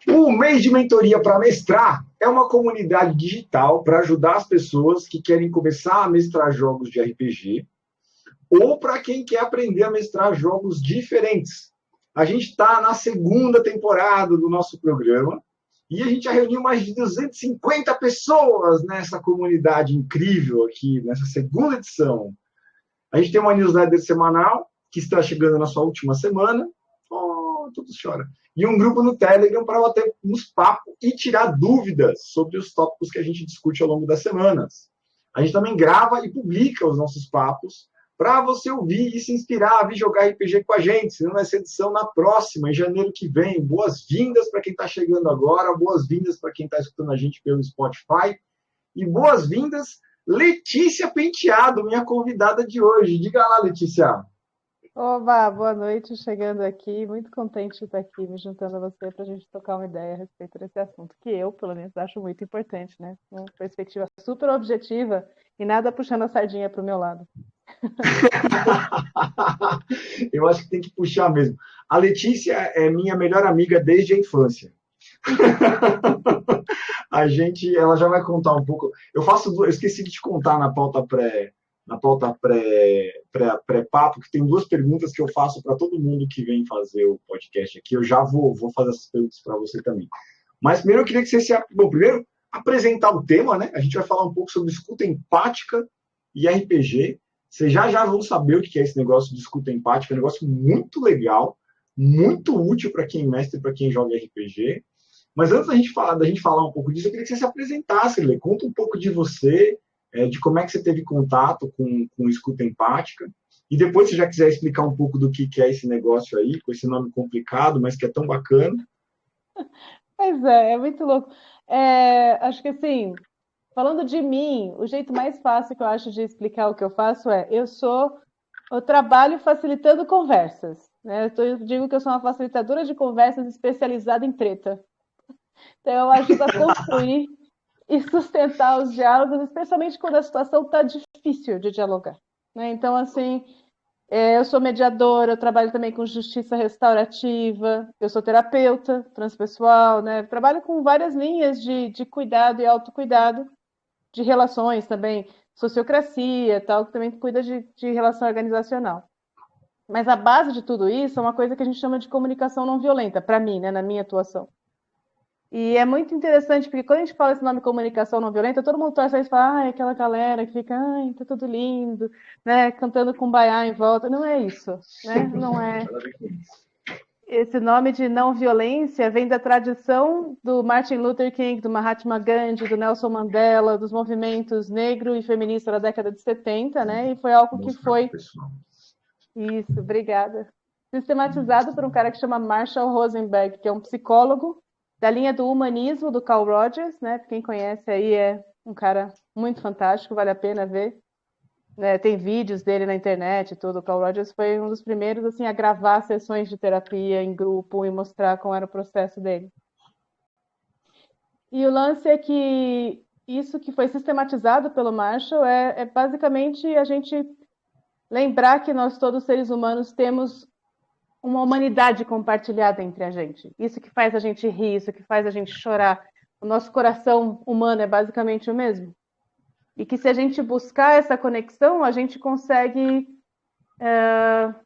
O mês de mentoria para mestrar é uma comunidade digital para ajudar as pessoas que querem começar a mestrar jogos de RPG ou para quem quer aprender a mestrar jogos diferentes. A gente está na segunda temporada do nosso programa e a gente já reuniu mais de 250 pessoas nessa comunidade incrível aqui, nessa segunda edição. A gente tem uma newsletter semanal que está chegando na sua última semana. Oh, todos choram. E um grupo no Telegram para bater uns papos e tirar dúvidas sobre os tópicos que a gente discute ao longo das semanas. A gente também grava e publica os nossos papos para você ouvir e se inspirar a vir jogar RPG com a gente, senão nessa edição na próxima, em janeiro que vem. Boas-vindas para quem está chegando agora, boas-vindas para quem está escutando a gente pelo Spotify e boas-vindas, Letícia Penteado, minha convidada de hoje. Diga lá, Letícia. Oba, boa noite, chegando aqui, muito contente de estar aqui, me juntando a você para a gente trocar uma ideia a respeito desse assunto, que eu, pelo menos, acho muito importante, né? Uma perspectiva super objetiva e nada puxando a sardinha para o meu lado. Eu acho que tem que puxar mesmo. A Letícia é minha melhor amiga desde a infância. Ela já vai contar um pouco. Eu esqueci de te contar na pauta pré-papo, que tem duas perguntas que eu faço para todo mundo que vem fazer o podcast aqui. Eu já vou fazer essas perguntas para você também. Mas primeiro eu queria que você primeiro apresentar o tema, né? A gente vai falar um pouco sobre escuta empática e RPG. Vocês já vão saber o que é esse negócio de escuta empática, é um negócio muito legal, muito útil para quem mestre e para quem joga RPG. Mas antes da gente falar um pouco disso, eu queria que você se apresentasse, Lê. Conta um pouco de você, de como é que você teve contato com escuta empática. E depois, se já quiser explicar um pouco do que é esse negócio aí, com esse nome complicado, mas que é tão bacana. Pois é muito louco. Acho que assim, falando de mim, o jeito mais fácil que eu acho de explicar o que eu faço eu trabalho facilitando conversas, né? Eu digo que eu sou uma facilitadora de conversas especializada em treta. Então, eu ajudo a construir e sustentar os diálogos, especialmente quando a situação está difícil de dialogar, né? Então, assim, eu sou mediadora, eu trabalho também com justiça restaurativa, eu sou terapeuta transpessoal, né? Trabalho com várias linhas de cuidado e autocuidado, de relações também, sociocracia, tal, que também cuida de relação organizacional. Mas a base de tudo isso é uma coisa que a gente chama de comunicação não violenta, para mim, né, na minha atuação. E é muito interessante, porque quando a gente fala esse nome comunicação não violenta, todo mundo torce e fala, ai, aquela galera que fica, ai, tá tudo lindo, né, cantando Kumbaya em volta. Não é isso, né? Não é. Esse nome de não violência vem da tradição do Martin Luther King, do Mahatma Gandhi, do Nelson Mandela, dos movimentos negro e feminista da década de 70, né? E foi algo que foi... Isso, obrigada. Sistematizado por um cara que chama Marshall Rosenberg, que é um psicólogo da linha do humanismo do Carl Rogers, né? Quem conhece aí é um cara muito fantástico, vale a pena ver. Né? Tem vídeos dele na internet e tudo. O Carl Rogers foi um dos primeiros assim, a gravar sessões de terapia em grupo e mostrar como era o processo dele. E o lance é que isso que foi sistematizado pelo Marshall é basicamente a gente lembrar que nós todos seres humanos temos uma humanidade compartilhada entre a gente. Isso que faz a gente rir, isso que faz a gente chorar. O nosso coração humano é basicamente o mesmo. E que se a gente buscar essa conexão, a gente consegue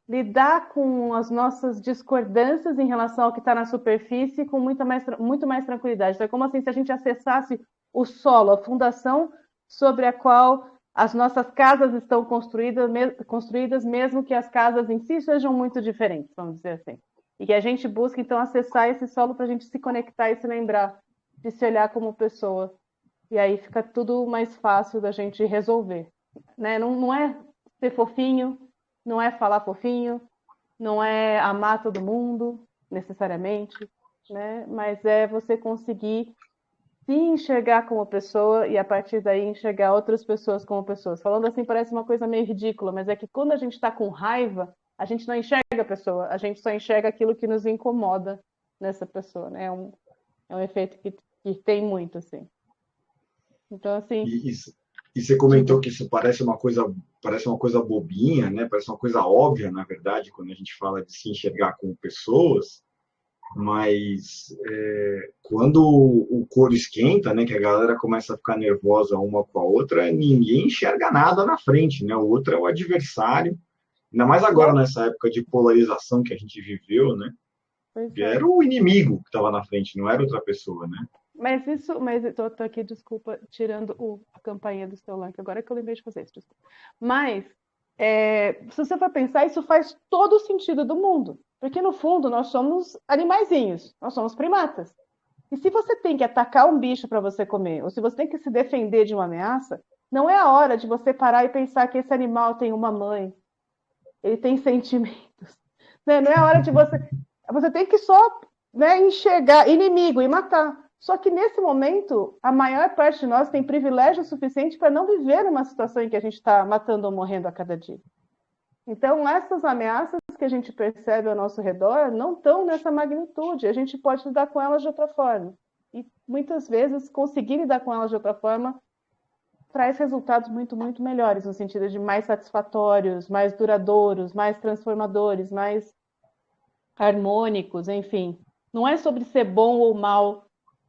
lidar com as nossas discordâncias em relação ao que está na superfície com muito mais tranquilidade. Então, é como assim se a gente acessasse o solo, a fundação sobre a qual as nossas casas estão construídas, mesmo que as casas em si sejam muito diferentes, vamos dizer assim. E que a gente busca, então, acessar esse solo para a gente se conectar e se lembrar de se olhar como pessoa. E aí fica tudo mais fácil da gente resolver. Né? Não é ser fofinho, não é falar fofinho, não é amar todo mundo, necessariamente, né? Mas é você conseguir se enxergar como pessoa e a partir daí enxergar outras pessoas como pessoas. Falando assim parece uma coisa meio ridícula, mas é que quando a gente está com raiva, a gente não enxerga a pessoa, a gente só enxerga aquilo que nos incomoda nessa pessoa, né? É um efeito que tem muito, assim. Então, assim... E você comentou que isso parece uma coisa bobinha, né? Parece uma coisa óbvia, na verdade, quando a gente fala de se enxergar como pessoas. Mas quando o couro esquenta, né, que a galera começa a ficar nervosa uma com a outra, ninguém enxerga nada na frente, né? O outro é o adversário. Ainda mais agora Não, nessa época de polarização que a gente viveu, né? pois é. Era o inimigo que estava na frente, não era outra pessoa, né? Mas eu tô aqui, desculpa, tirando a campainha do celular, que agora é que eu lembrei de fazer isso, desculpa. Mas, se você for pensar, isso faz todo o sentido do mundo. Porque, no fundo, nós somos animaizinhos, nós somos primatas. E se você tem que atacar um bicho para você comer, ou se você tem que se defender de uma ameaça, não é a hora de você parar e pensar que esse animal tem uma mãe, ele tem sentimentos. Né? Não é a hora de você. Você tem que só, né, enxergar inimigo e matar. Só que nesse momento, a maior parte de nós tem privilégio suficiente para não viver numa situação em que a gente está matando ou morrendo a cada dia. Então, essas ameaças que a gente percebe ao nosso redor não estão nessa magnitude. A gente pode lidar com elas de outra forma. E muitas vezes conseguir lidar com elas de outra forma traz resultados muito, muito melhores, no sentido de mais satisfatórios, mais duradouros, mais transformadores, mais harmônicos, enfim. Não é sobre ser bom ou mal,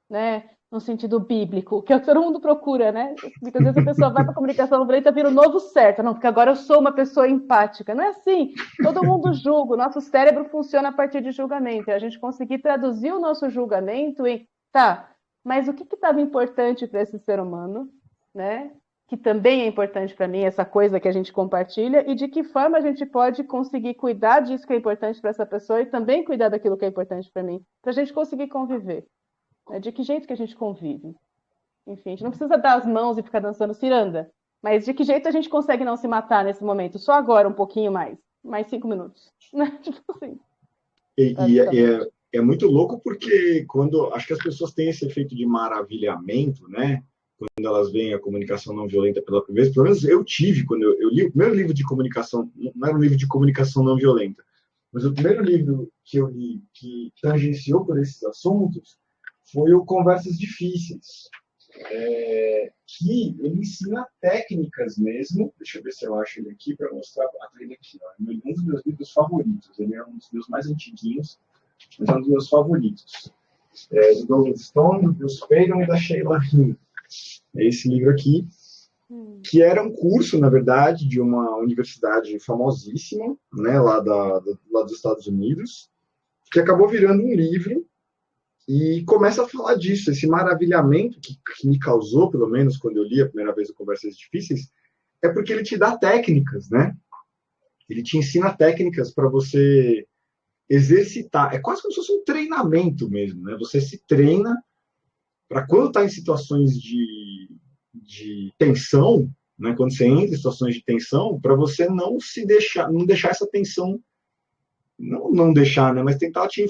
né? No sentido bíblico, que é o que todo mundo procura, né? Muitas vezes a pessoa vai para a comunicação no direito e vira o novo certo. Não, porque agora eu sou uma pessoa empática. Não é assim. Todo mundo julga. O nosso cérebro funciona a partir de julgamento. É a gente conseguir traduzir o nosso julgamento em, tá, mas o que estava importante para esse ser humano, né? Que também é importante para mim, essa coisa que a gente compartilha, e de que forma a gente pode conseguir cuidar disso que é importante para essa pessoa e também cuidar daquilo que é importante para mim, para a gente conseguir conviver. De que jeito que a gente convive? Enfim, a gente não precisa dar as mãos e ficar dançando ciranda, mas de que jeito a gente consegue não se matar nesse momento? Só agora, um pouquinho mais 5 minutos, né? Tipo assim, basicamente. É muito louco porque quando acho que as pessoas têm esse efeito de maravilhamento, né? Quando elas veem a comunicação não violenta pela primeira vez, pelo menos eu tive quando eu li o primeiro livro de comunicação, não era um livro de comunicação não violenta, mas o primeiro livro que eu li que tangenciou por esses assuntos foi o Conversas Difíceis, que ele ensina técnicas mesmo. Deixa eu ver se eu acho ele aqui para mostrar a trilha aqui. Ó. Um dos meus livros favoritos. Ele é um dos meus mais antiguinhos, mas é um dos meus favoritos. Do Douglas Stone, do Bill Spadon e da Sheila Hinn. É esse livro aqui, que era um curso, na verdade, de uma universidade famosíssima, né, lá dos Estados Unidos, que acabou virando um livro e começa a falar disso, esse maravilhamento que me causou, pelo menos quando eu li a primeira vez o Conversas Difíceis, é porque ele te dá técnicas, né? Ele te ensina técnicas para você exercitar. É quase como se fosse um treinamento mesmo, né? Você se treina para quando está em situações de tensão, né? Quando você entra em situações de tensão, para você não deixar essa tensão não deixar, né, mas tentar que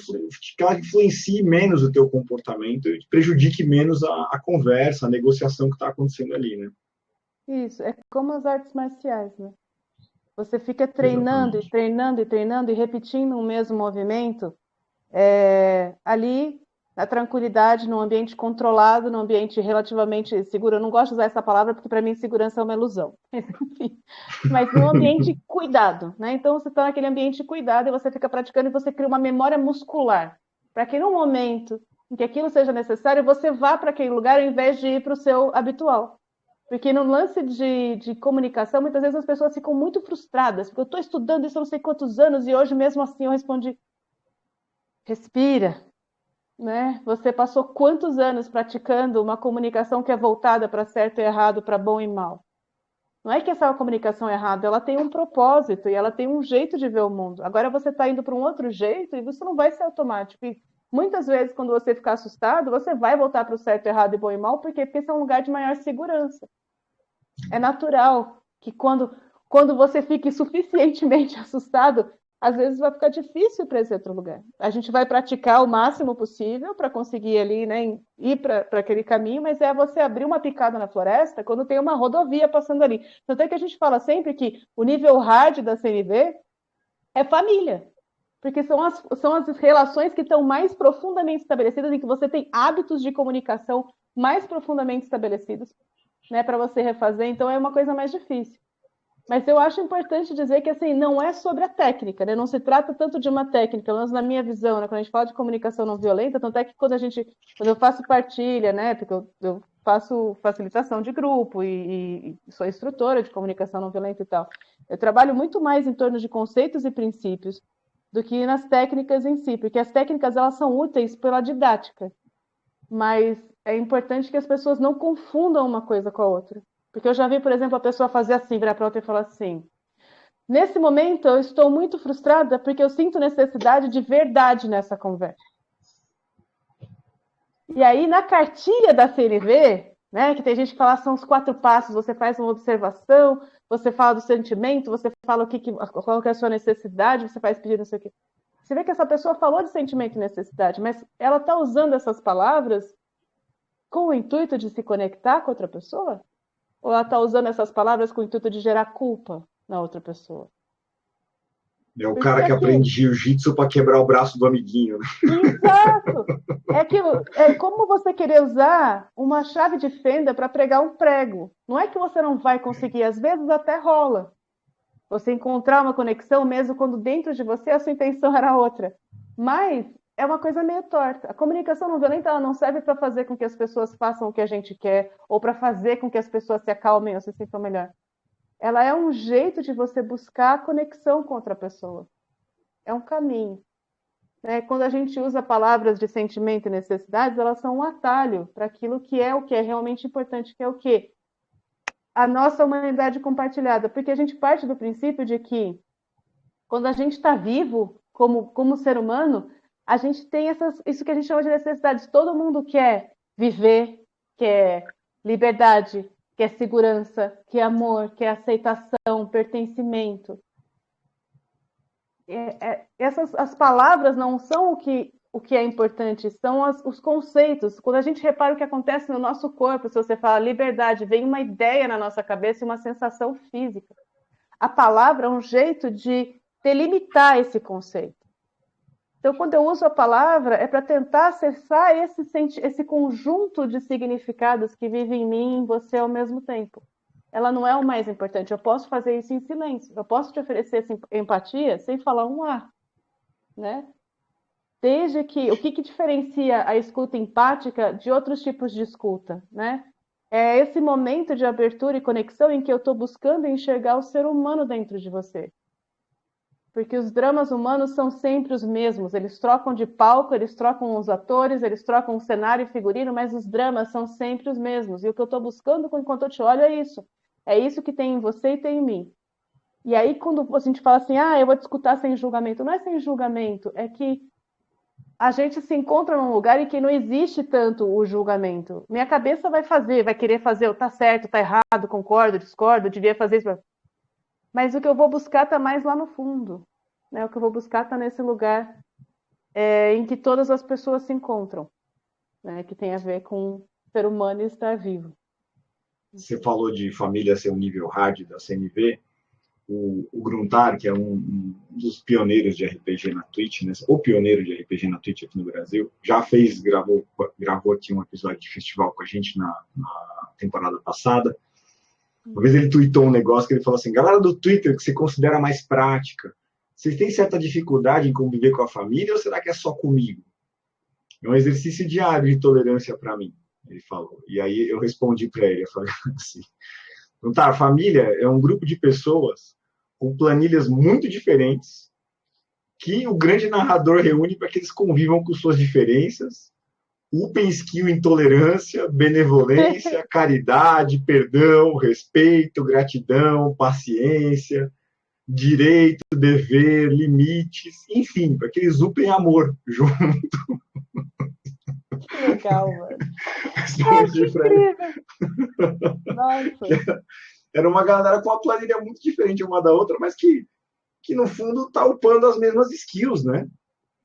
ela influencie menos o teu comportamento e prejudique menos a conversa, a negociação que está acontecendo ali, né? Isso, é como as artes marciais, né? Você fica treinando e Exatamente. treinando e treinando e repetindo o mesmo movimento ali na tranquilidade, num ambiente controlado, num ambiente relativamente seguro. Eu não gosto de usar essa palavra porque para mim segurança é uma ilusão. Mas num ambiente cuidado, né? Então você está naquele ambiente cuidado e você fica praticando e você cria uma memória muscular para que no momento em que aquilo seja necessário você vá para aquele lugar ao invés de ir para o seu habitual. Porque no lance de comunicação, muitas vezes as pessoas ficam muito frustradas, porque eu estou estudando isso há não sei quantos anos e hoje mesmo assim eu respondi: respira, né? Você passou quantos anos praticando uma comunicação que é voltada para certo e errado, para bom e mal? Não é que essa comunicação é errada, ela tem um propósito e ela tem um jeito de ver o mundo. Agora você está indo para um outro jeito e você não vai ser automático. E muitas vezes, quando você ficar assustado, você vai voltar para o certo, errado e bom e mal, porque esse é um lugar de maior segurança. É natural que quando você fique suficientemente assustado, às vezes vai ficar difícil para esse outro lugar. A gente vai praticar o máximo possível para conseguir ali, né, ir para aquele caminho, mas é você abrir uma picada na floresta quando tem uma rodovia passando ali. Tanto é que a gente fala sempre que o nível hard da CNV é família. Porque são as relações que estão mais profundamente estabelecidas, em que você tem hábitos de comunicação mais profundamente estabelecidos, né, para você refazer. Então é uma coisa mais difícil. Mas eu acho importante dizer que assim, não é sobre a técnica, né? Não se trata tanto de uma técnica, pelo menos na minha visão, né? Quando a gente fala de comunicação não violenta, tanto é que quando eu faço partilha, né? Porque eu faço facilitação de grupo e sou instrutora de comunicação não violenta e tal. Eu trabalho muito mais em torno de conceitos e princípios do que nas técnicas em si, porque as técnicas elas são úteis pela didática, mas é importante que as pessoas não confundam uma coisa com a outra. Porque eu já vi, por exemplo, a pessoa fazer assim, virar para outra e falar assim: nesse momento eu estou muito frustrada porque eu sinto necessidade de verdade nessa conversa. E aí, na cartilha da CNV, né, que tem gente que fala são os 4 passos, você faz uma observação, você fala do sentimento, você fala qual que é a sua necessidade, você faz pedido, não sei o quê. Você vê que essa pessoa falou de sentimento e necessidade, mas ela está usando essas palavras com o intuito de se conectar com outra pessoa? Ou ela está usando essas palavras com o intuito de gerar culpa na outra pessoa? É o Porque cara que aqui, aprende jiu-jitsu para quebrar o braço do amiguinho, né? exato! É aquilo, é como você querer usar uma chave de fenda para pregar um prego. Não é que você não vai conseguir, às vezes até rola. Você encontrar uma conexão mesmo quando dentro de você a sua intenção era outra. Mas é uma coisa meio torta. A comunicação não violenta ela não serve para fazer com que as pessoas façam o que a gente quer ou para fazer com que as pessoas se acalmem ou se sintam melhor. Ela é um jeito de você buscar a conexão com outra pessoa. É um caminho. Né? Quando a gente usa palavras de sentimento e necessidades, elas são um atalho para aquilo que é realmente importante, que é o quê? A nossa humanidade compartilhada. Porque a gente parte do princípio de que quando a gente está vivo, como ser humano, a gente tem isso que a gente chama de necessidades. Todo mundo quer viver, quer liberdade, quer segurança, quer amor, quer aceitação, pertencimento. As palavras não são o que é importante, são os conceitos. Quando a gente repara o que acontece no nosso corpo, se você fala liberdade, vem uma ideia na nossa cabeça e uma sensação física. A palavra é um jeito de delimitar esse conceito. Então, quando eu uso a palavra, é para tentar acessar esse conjunto de significados que vive em mim e em você ao mesmo tempo. Ela não é o mais importante. Eu posso fazer isso em silêncio. Eu posso te oferecer empatia sem falar um A, né? Desde que o que diferencia a escuta empática de outros tipos de escuta, né? É esse momento de abertura e conexão em que eu estou buscando enxergar o ser humano dentro de você. Porque os dramas humanos são sempre os mesmos. Eles trocam de palco, eles trocam os atores, eles trocam o cenário e figurino, mas os dramas são sempre os mesmos. E o que eu estou buscando enquanto eu te olho é isso. É isso que tem em você e tem em mim. E aí, quando a gente fala assim, eu vou te escutar sem julgamento, não é sem julgamento, é que a gente se encontra num lugar em que não existe tanto o julgamento. Minha cabeça vai querer fazer, tá certo, tá errado, concordo, discordo, devia fazer isso. Mas o que eu vou buscar está mais lá no fundo. Né? O que eu vou buscar está nesse lugar em que todas as pessoas se encontram, né? Que tem a ver com ser humano e estar vivo. Você falou de família ser um nível hard da CNV. O Gruntar, que é um dos pioneiros de RPG na Twitch, né? O pioneiro de RPG na Twitch aqui no Brasil, já gravou aqui um episódio de festival com a gente na temporada passada. Uma vez ele tweetou um negócio que ele falou assim: galera do Twitter que se considera mais prática, vocês têm certa dificuldade em conviver com a família ou será que é só comigo? É um exercício diário de tolerância para mim, ele falou. E aí eu respondi para ele, eu falei assim: então tá, a família é um grupo de pessoas com planilhas muito diferentes que o grande narrador reúne para que eles convivam com suas diferenças, upem skill em tolerância, benevolência, caridade, perdão, respeito, gratidão, paciência, direito, dever, limites, enfim, para que eles upem amor junto. Que legal, mano. Que Respondi para ele. incrível! Nossa! Era uma galera com uma planilha muito diferente uma da outra, mas que no fundo está upando as mesmas skills, né?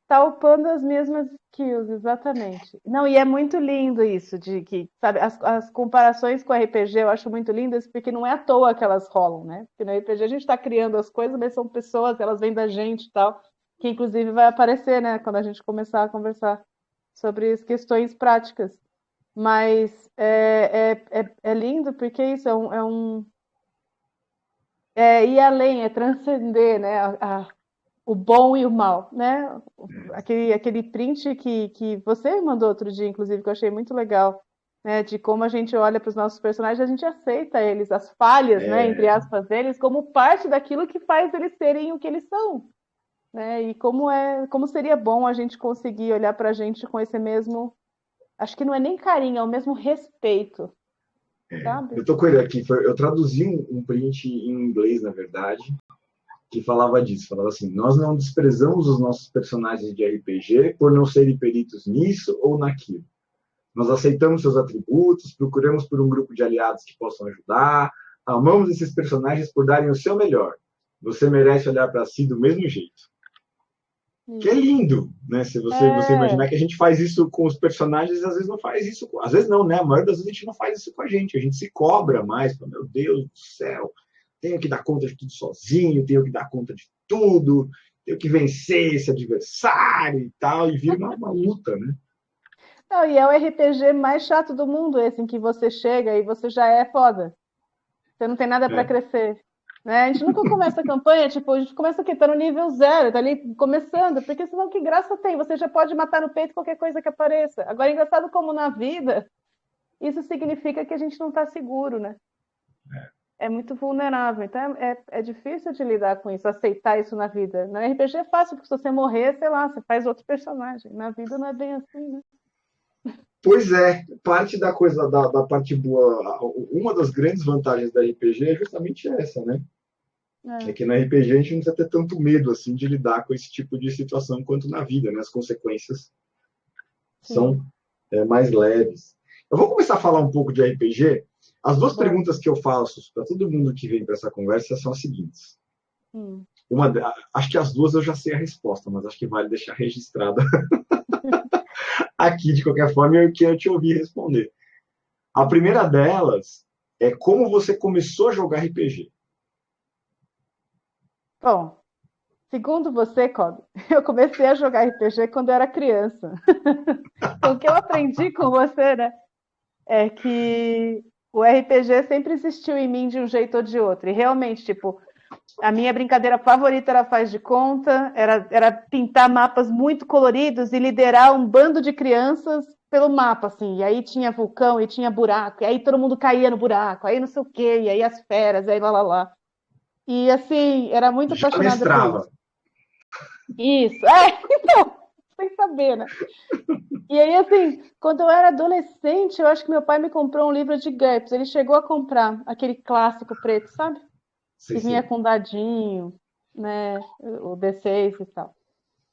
Tá upando as mesmas skills, exatamente. Não, e é muito lindo isso, de que, sabe, as comparações com o RPG eu acho muito lindas, porque não é à toa que elas rolam, né? Porque no RPG a gente está criando as coisas, mas são pessoas, elas vêm da gente e tal, que inclusive vai aparecer, né, quando a gente começar a conversar sobre as questões práticas. Mas é lindo porque isso é um ir além, é transcender, né? O bom e o mal, né? Aquele print que você mandou outro dia, inclusive, que eu achei muito legal, né? De como a gente olha para os nossos personagens, a gente aceita eles, as falhas, né? Entre É, aspas, deles, como parte daquilo que faz eles serem o que eles são, né? E como seria bom a gente conseguir olhar para a gente com esse mesmo, acho que não é nem carinho, é o mesmo respeito, sabe? eu tô com ele aqui, eu traduzi um print em inglês, na verdade, que falava disso, falava assim, nós não desprezamos os nossos personagens de RPG por não serem peritos nisso ou naquilo. Nós aceitamos seus atributos, procuramos por um grupo de aliados que possam ajudar, amamos esses personagens por darem o seu melhor. Você merece olhar para si do mesmo jeito. Que é Isso. lindo, né? Se você É, imaginar que a gente faz isso com os personagens, às vezes não faz isso, às vezes não, né? A maioria das vezes a gente não faz isso com a gente se cobra mais, meu Deus do céu, tenho que dar conta de tudo sozinho, tenho que dar conta de tudo, tenho que vencer esse adversário e tal, e vira uma luta, né? não, e é o RPG mais chato do mundo, esse em que você chega e você já é foda. Você não tem nada para É, crescer. Né? A gente nunca começa a campanha, tipo, a gente começa aqui, tá no nível zero, tá ali começando, porque senão que graça tem? Você já pode matar no peito qualquer coisa que apareça. Agora, é engraçado como na vida, isso significa que a gente não tá seguro, né? É muito vulnerável. Então é difícil de lidar com isso, aceitar isso na vida. No RPG é fácil, porque se você morrer, sei lá, você faz outro personagem. Na vida não é bem assim, né? pois é, parte da coisa, da parte boa, uma das grandes vantagens da RPG é justamente essa, né? É É, que na RPG a gente não precisa ter tanto medo assim de lidar com esse tipo de situação quanto na vida, né? As consequências sim, são mais leves. Eu vou começar a falar um pouco de RPG. As duas vamos. perguntas que eu faço para todo mundo que vem para essa conversa são as seguintes. Hum. Acho que as duas eu já sei a resposta, mas acho que vale deixar registrada aqui de qualquer forma eu quero te ouvir responder. A primeira delas é como você começou a jogar RPG. Bom, segundo você, Kobe, eu comecei a jogar RPG quando eu era criança. Então, o que eu aprendi com você, né, é que o RPG sempre existiu em mim de um jeito ou de outro. E realmente, tipo, a minha brincadeira favorita era faz de conta, era pintar mapas muito coloridos e liderar um bando de crianças pelo mapa, assim. E aí tinha vulcão e tinha buraco, e aí todo mundo caía no buraco, aí não sei o quê, e aí as feras, e aí lá lá lá. E assim, era muito Já apaixonada por mestrava. isso. Isso, é, então, sem saber, né? E aí, assim, quando eu era adolescente, eu acho que meu pai me comprou um livro de GURPS. Ele chegou a comprar aquele clássico preto, sabe? Sei, Que vinha sei. com dadinho, né? O D6 e tal.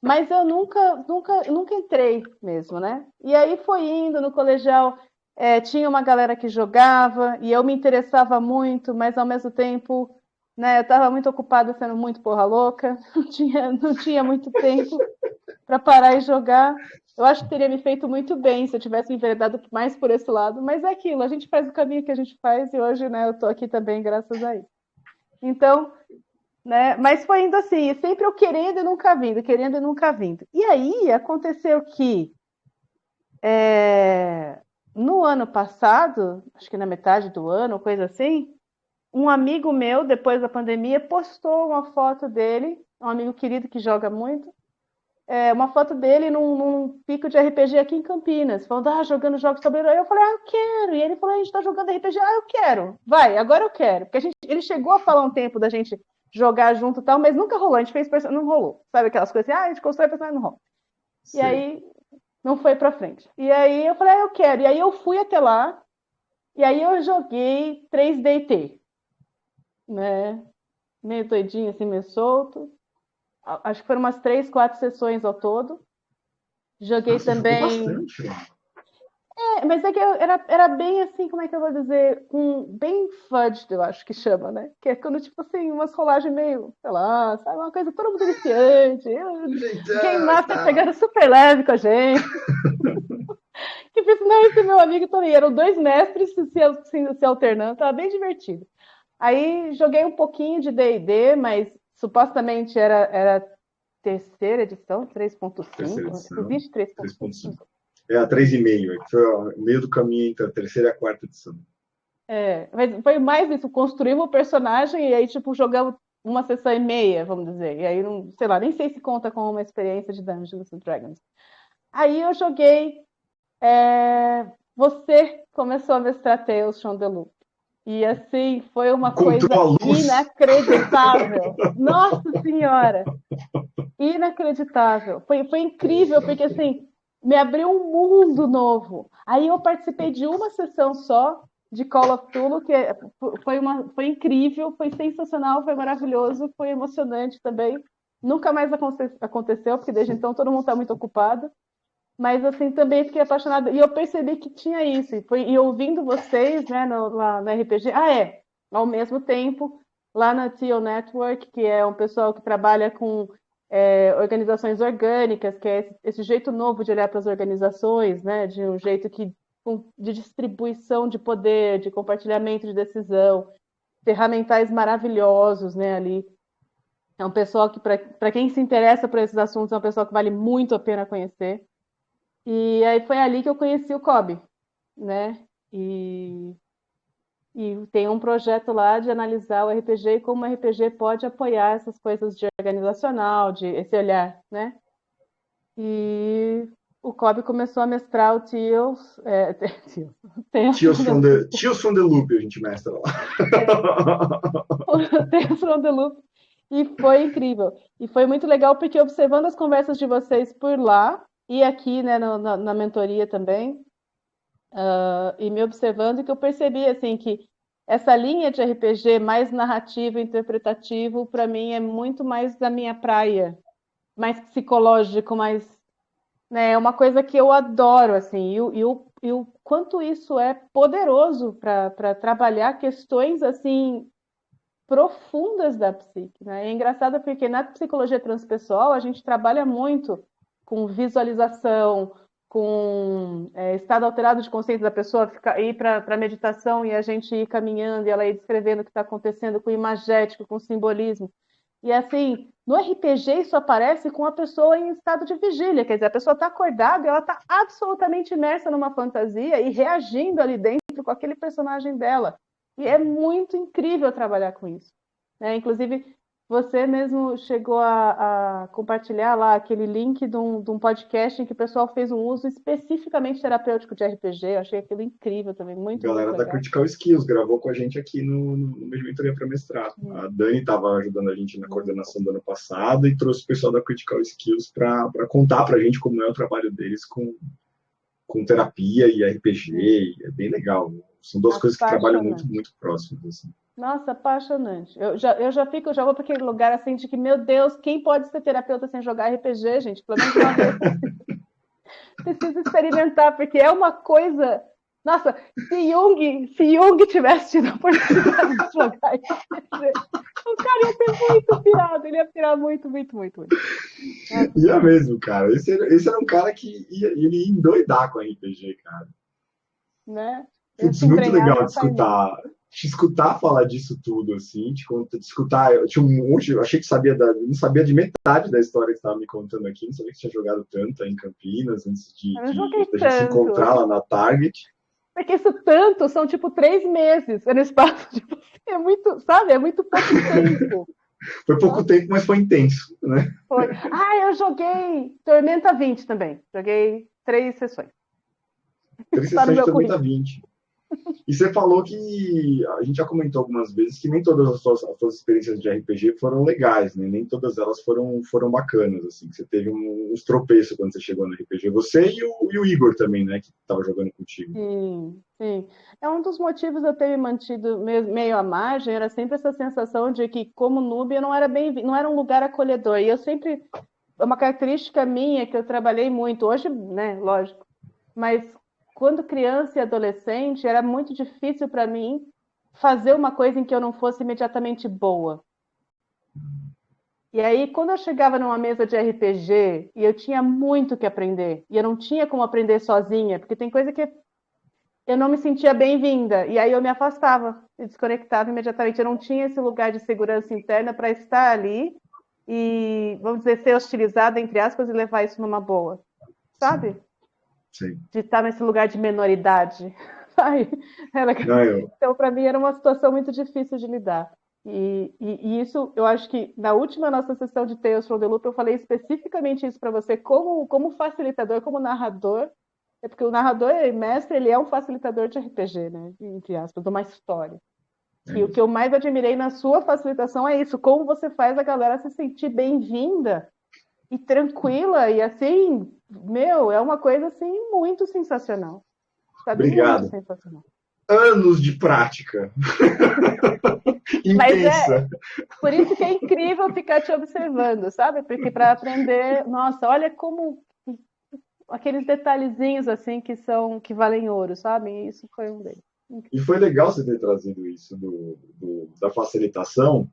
Mas eu nunca entrei mesmo, né? E aí foi indo no colegial, tinha uma galera que jogava e eu me interessava muito, mas ao mesmo tempo, né? Eu estava muito ocupada sendo muito porra louca, não tinha muito tempo para parar e jogar. Eu acho que teria me feito muito bem se eu tivesse me enveredado mais por esse lado, mas é aquilo, a gente faz o caminho que a gente faz e hoje, né, eu tô aqui também graças a isso. Então, né, mas foi indo assim, e sempre eu querendo e nunca vindo, querendo e nunca vindo. E aí aconteceu que no ano passado, acho que na metade do ano, coisa assim, um amigo meu, depois da pandemia, postou uma foto dele, um amigo querido que joga muito, uma foto dele num pico de RPG aqui em Campinas, falando, jogando jogos de tabuleiro. Aí eu falei, eu quero. E ele falou, a gente tá jogando RPG, eu quero. Vai, agora eu quero. Porque ele chegou a falar um tempo da gente jogar junto e tal, mas nunca rolou. A gente fez personagem, não rolou. Sabe aquelas coisas assim, a gente constrói personagem, não rola. E Sei. aí não foi pra frente. E aí eu falei, eu quero. E aí eu fui até lá, e aí eu joguei 3DT, né? Meio doidinho, assim, meio solto. Acho que foram umas 3, 4 sessões ao todo. Joguei Nossa, você jogou também. bastante, mano. Mas é que era bem assim, como é que eu vou dizer? Bem fudged, eu acho que chama, né? Que é quando, tipo assim, umas rolagens meio, sei lá, sabe? Uma coisa todo mundo iniciante. Do O Game jeitão e Master tal. pegando super leve com a gente. Que por sinal, esse meu amigo também. Eram dois mestres se alternando, tava bem divertido. Aí joguei um pouquinho de D&D, mas supostamente era terceira edição, Terceira 3.5. edição, Existe 3.5? 3.5. É a 3,5, que foi o meio do caminho entre a terceira e a quarta edição. Mas foi mais isso, construímos o personagem e aí, tipo, jogamos uma sessão e meia, vamos dizer. E aí, não, sei lá, nem sei se conta como uma experiência de Dungeons and Dragons. Aí eu joguei. Você começou a mestrar Tales from the Loop. E assim, foi uma Encontrou coisa a luz. inacreditável. Nossa Senhora! Inacreditável. Foi incrível, porque assim, me abriu um mundo novo. Aí eu participei de uma sessão só de Call of Cthulhu, que foi incrível, foi sensacional, foi maravilhoso, foi emocionante também. Nunca mais aconteceu, porque desde então todo mundo está muito ocupado. Mas assim, também fiquei apaixonada. E eu percebi que tinha isso. E ouvindo vocês, né, lá no RPG. Ao mesmo tempo, lá na Teal Network, que é um pessoal que trabalha com organizações orgânicas, que é esse jeito novo de olhar para as organizações, né, de um jeito de distribuição de poder, de compartilhamento de decisão, ferramentais maravilhosos, né, ali. É um pessoal que, para quem se interessa por esses assuntos, é um pessoal que vale muito a pena conhecer. E aí foi ali que eu conheci o COB, né? E tem um projeto lá de analisar o RPG e como o RPG pode apoiar essas coisas de organizacional, de esse olhar, né? E o COB começou a mestrar o Teals, Tales from the Loop, a gente mestra lá. o Tales from the Loop, e foi incrível. E foi muito legal porque observando as conversas de vocês por lá e aqui, né, na mentoria também, e me observando que eu percebi assim que essa linha de RPG mais narrativo, interpretativo, para mim é muito mais da minha praia, mais psicológico, mais, né, é uma coisa que eu adoro assim, e o quanto isso é poderoso para trabalhar questões assim profundas da psique, né? É engraçado porque na psicologia transpessoal a gente trabalha muito com visualização, com estado alterado de consciência da pessoa, ir para a meditação e a gente ir caminhando e ela ir descrevendo o que está acontecendo com imagético, com simbolismo. E assim, no RPG isso aparece com a pessoa em estado de vigília, quer dizer, a pessoa está acordada e ela está absolutamente imersa numa fantasia e reagindo ali dentro com aquele personagem dela. E é muito incrível trabalhar com isso. Né? Inclusive, você mesmo chegou a compartilhar lá aquele link de um podcast em que o pessoal fez um uso especificamente terapêutico de RPG. Eu achei aquilo incrível também, muito, muito Galera da legal. Critical Skills gravou com a gente aqui no mês de mentoria para mestrado. A Dani estava ajudando a gente na coordenação do ano passado e trouxe o pessoal da Critical Skills para contar para a gente como é o trabalho deles com terapia e RPG. E é bem legal. São duas coisas que trabalham muito, muito próximas. Assim. Nossa, apaixonante. Eu já vou para aquele lugar assim de que, meu Deus, quem pode ser terapeuta sem jogar RPG, gente? Pelo menos uma vez. Precisa experimentar, porque é uma coisa. Nossa, se Jung tivesse tido a oportunidade de jogar RPG, o cara ia ter muito pirado, ele ia pirar muito, muito, muito, muito. Ia mesmo, cara. Esse era um cara que ele ia endoidar com RPG, cara. Né? Putz, muito legal te escutar falar disso tudo, assim, te escutar, eu tinha um monte, eu achei que não sabia de metade da história que você estava me contando aqui, não sabia que tinha jogado tanto aí em Campinas, antes Eu não joguei da gente se encontrar lá na Target. Porque isso tanto, são tipo 3 meses no espaço de você. É muito, sabe? É muito pouco tempo. Foi pouco tempo, mas foi intenso, né? Foi. Eu joguei Tormenta 20 também. Joguei 3 sessões. 3 sessões de Tormenta 20. E você falou que a gente já comentou algumas vezes que nem todas as suas experiências de RPG foram legais, né? Nem todas elas foram bacanas, assim. Que você teve uns tropeços quando você chegou no RPG. Você e o Igor também, né? Que estava jogando contigo. Sim, sim. É um dos motivos de eu ter me mantido meio à margem, era sempre essa sensação de que, como noob, eu não era não era um lugar acolhedor. E eu sempre, é uma característica minha que eu trabalhei muito, hoje, né, lógico, mas quando criança e adolescente, era muito difícil para mim fazer uma coisa em que eu não fosse imediatamente boa. E aí, quando eu chegava numa mesa de RPG e eu tinha muito que aprender, e eu não tinha como aprender sozinha, porque tem coisa que eu não me sentia bem-vinda, e aí eu me afastava e desconectava imediatamente. Eu não tinha esse lugar de segurança interna para estar ali e, vamos dizer, ser hostilizada, entre aspas, e levar isso numa boa, sabe? Sim. De estar nesse lugar de menoridade, Sai. Não, eu, Então, para mim, era uma situação muito difícil de lidar. E isso, eu acho que na última nossa sessão de Tales from the Loop, eu falei especificamente isso para você, como facilitador, como narrador. É porque o narrador e mestre, ele é um facilitador de RPG, né? Entre aspas, de uma história. é E o que isso. eu mais admirei na sua facilitação é isso, como você faz a galera se sentir bem-vinda e tranquila, e assim, meu, é uma coisa assim muito sensacional, sabe? Muito Obrigado. sensacional. Anos de prática Mas é intensa. por isso que é incrível ficar te observando, sabe? Porque para aprender, nossa, olha como aqueles detalhezinhos assim que valem ouro, sabe? E isso foi um deles. E foi legal você ter trazido isso da facilitação,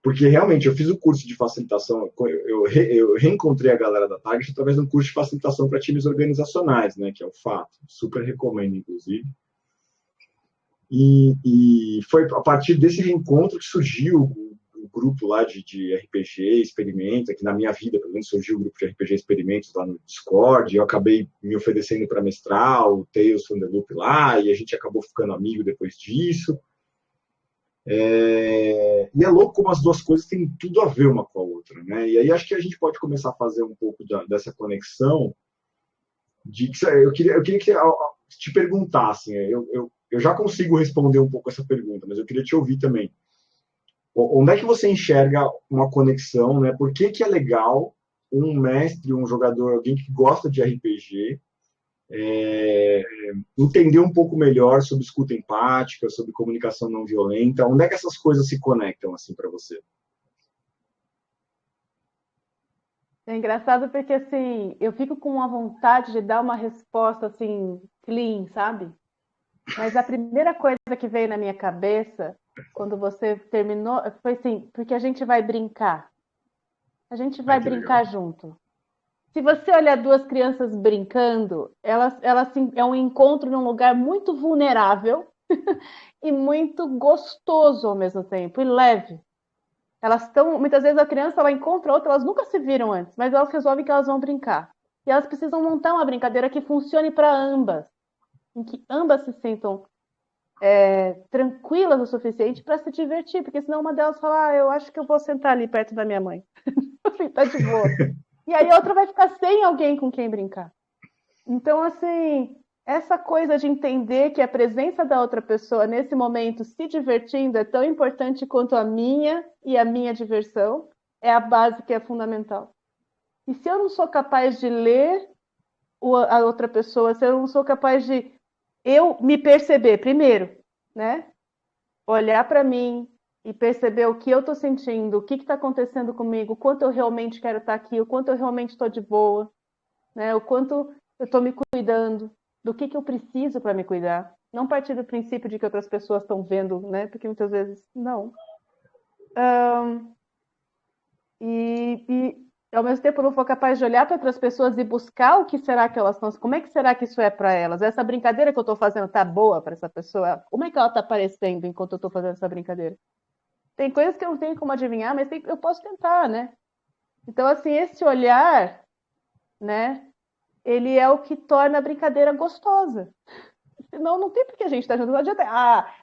porque realmente eu fiz o curso de facilitação, eu reencontrei a galera da Target através de um curso de facilitação para times organizacionais, né, que é o FATO. Super recomendo, inclusive. E foi a partir desse reencontro que surgiu o grupo lá de RPG Experimenta, que na minha vida, pelo menos, surgiu o grupo de RPG Experimentos lá no Discord, e eu acabei me oferecendo para mestrar o Tales from the Loop lá, e a gente acabou ficando amigo depois disso. E é louco como as duas coisas têm tudo a ver uma com a outra, né? E aí acho que a gente pode começar a fazer um pouco dessa conexão eu queria que te perguntassem, eu já consigo responder um pouco essa pergunta, mas eu queria te ouvir também. Onde é que você enxerga uma conexão, né? Por que que é legal um mestre, um jogador, alguém que gosta de RPG, é, entender um pouco melhor sobre escuta empática, sobre comunicação não violenta? Onde é que essas coisas se conectam assim para você? É engraçado porque assim, eu fico com uma vontade de dar uma resposta assim, clean, sabe? Mas a primeira coisa que veio na minha cabeça, quando você terminou, foi assim, porque a gente vai brincar. A gente Ai, vai que legal. brincar junto. Se você olhar duas crianças brincando, elas é um encontro num lugar muito vulnerável e muito gostoso ao mesmo tempo, e leve. Elas estão, muitas vezes a criança ela encontra outra, elas nunca se viram antes, mas elas resolvem que elas vão brincar. E elas precisam montar uma brincadeira que funcione para ambas, em que ambas se sintam tranquilas o suficiente para se divertir, porque senão uma delas fala, eu acho que eu vou sentar ali perto da minha mãe. Assim, tá de boa. E aí a outra vai ficar sem alguém com quem brincar. Então, assim, essa coisa de entender que a presença da outra pessoa nesse momento se divertindo é tão importante quanto a minha e a minha diversão, é a base que é fundamental. E se eu não sou capaz de ler a outra pessoa, se eu não sou capaz de eu me perceber primeiro, né? Olhar para mim e perceber o que eu estou sentindo, o que está acontecendo comigo, o quanto eu realmente quero estar aqui, o quanto eu realmente estou de boa, né? O quanto eu estou me cuidando, do que eu preciso para me cuidar. Não partir do princípio de que outras pessoas estão vendo, né? Porque muitas vezes não. E ao mesmo tempo eu não for capaz de olhar para outras pessoas e buscar o que será que elas estão, como é que será que isso é para elas? Essa brincadeira que eu estou fazendo tá boa para essa pessoa? Como é que ela está parecendo enquanto eu estou fazendo essa brincadeira? Tem coisas que eu não tenho como adivinhar, mas eu posso tentar, né? Então, assim, esse olhar, né? Ele é o que torna a brincadeira gostosa. Senão não tem por que a gente estar junto. Não adianta,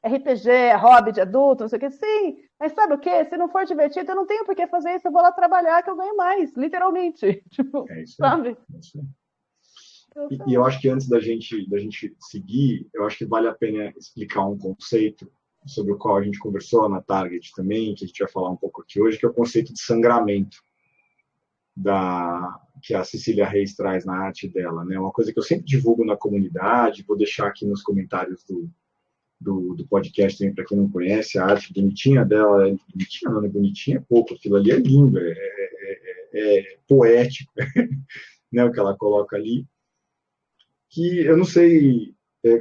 RPG, é hobby de adulto, não sei o que. Sim, mas sabe o quê? Se não for divertido, eu não tenho por que fazer isso. Eu vou lá trabalhar que eu ganho mais, literalmente. Tipo, É isso aí. sabe? É isso aí. Eu sei E eu lá. acho que antes da gente seguir, eu acho que vale a pena explicar um conceito sobre o qual a gente conversou na Target também, que a gente vai falar um pouco aqui hoje, que é o conceito de sangramento que a Cecília Reis traz na arte dela, né? Uma coisa que eu sempre divulgo na comunidade, vou deixar aqui nos comentários do podcast também para quem não conhece, a arte bonitinha dela, bonitinha não é bonitinha, é pouco, aquilo ali é lindo, é poético, né, o que ela coloca ali, que eu não sei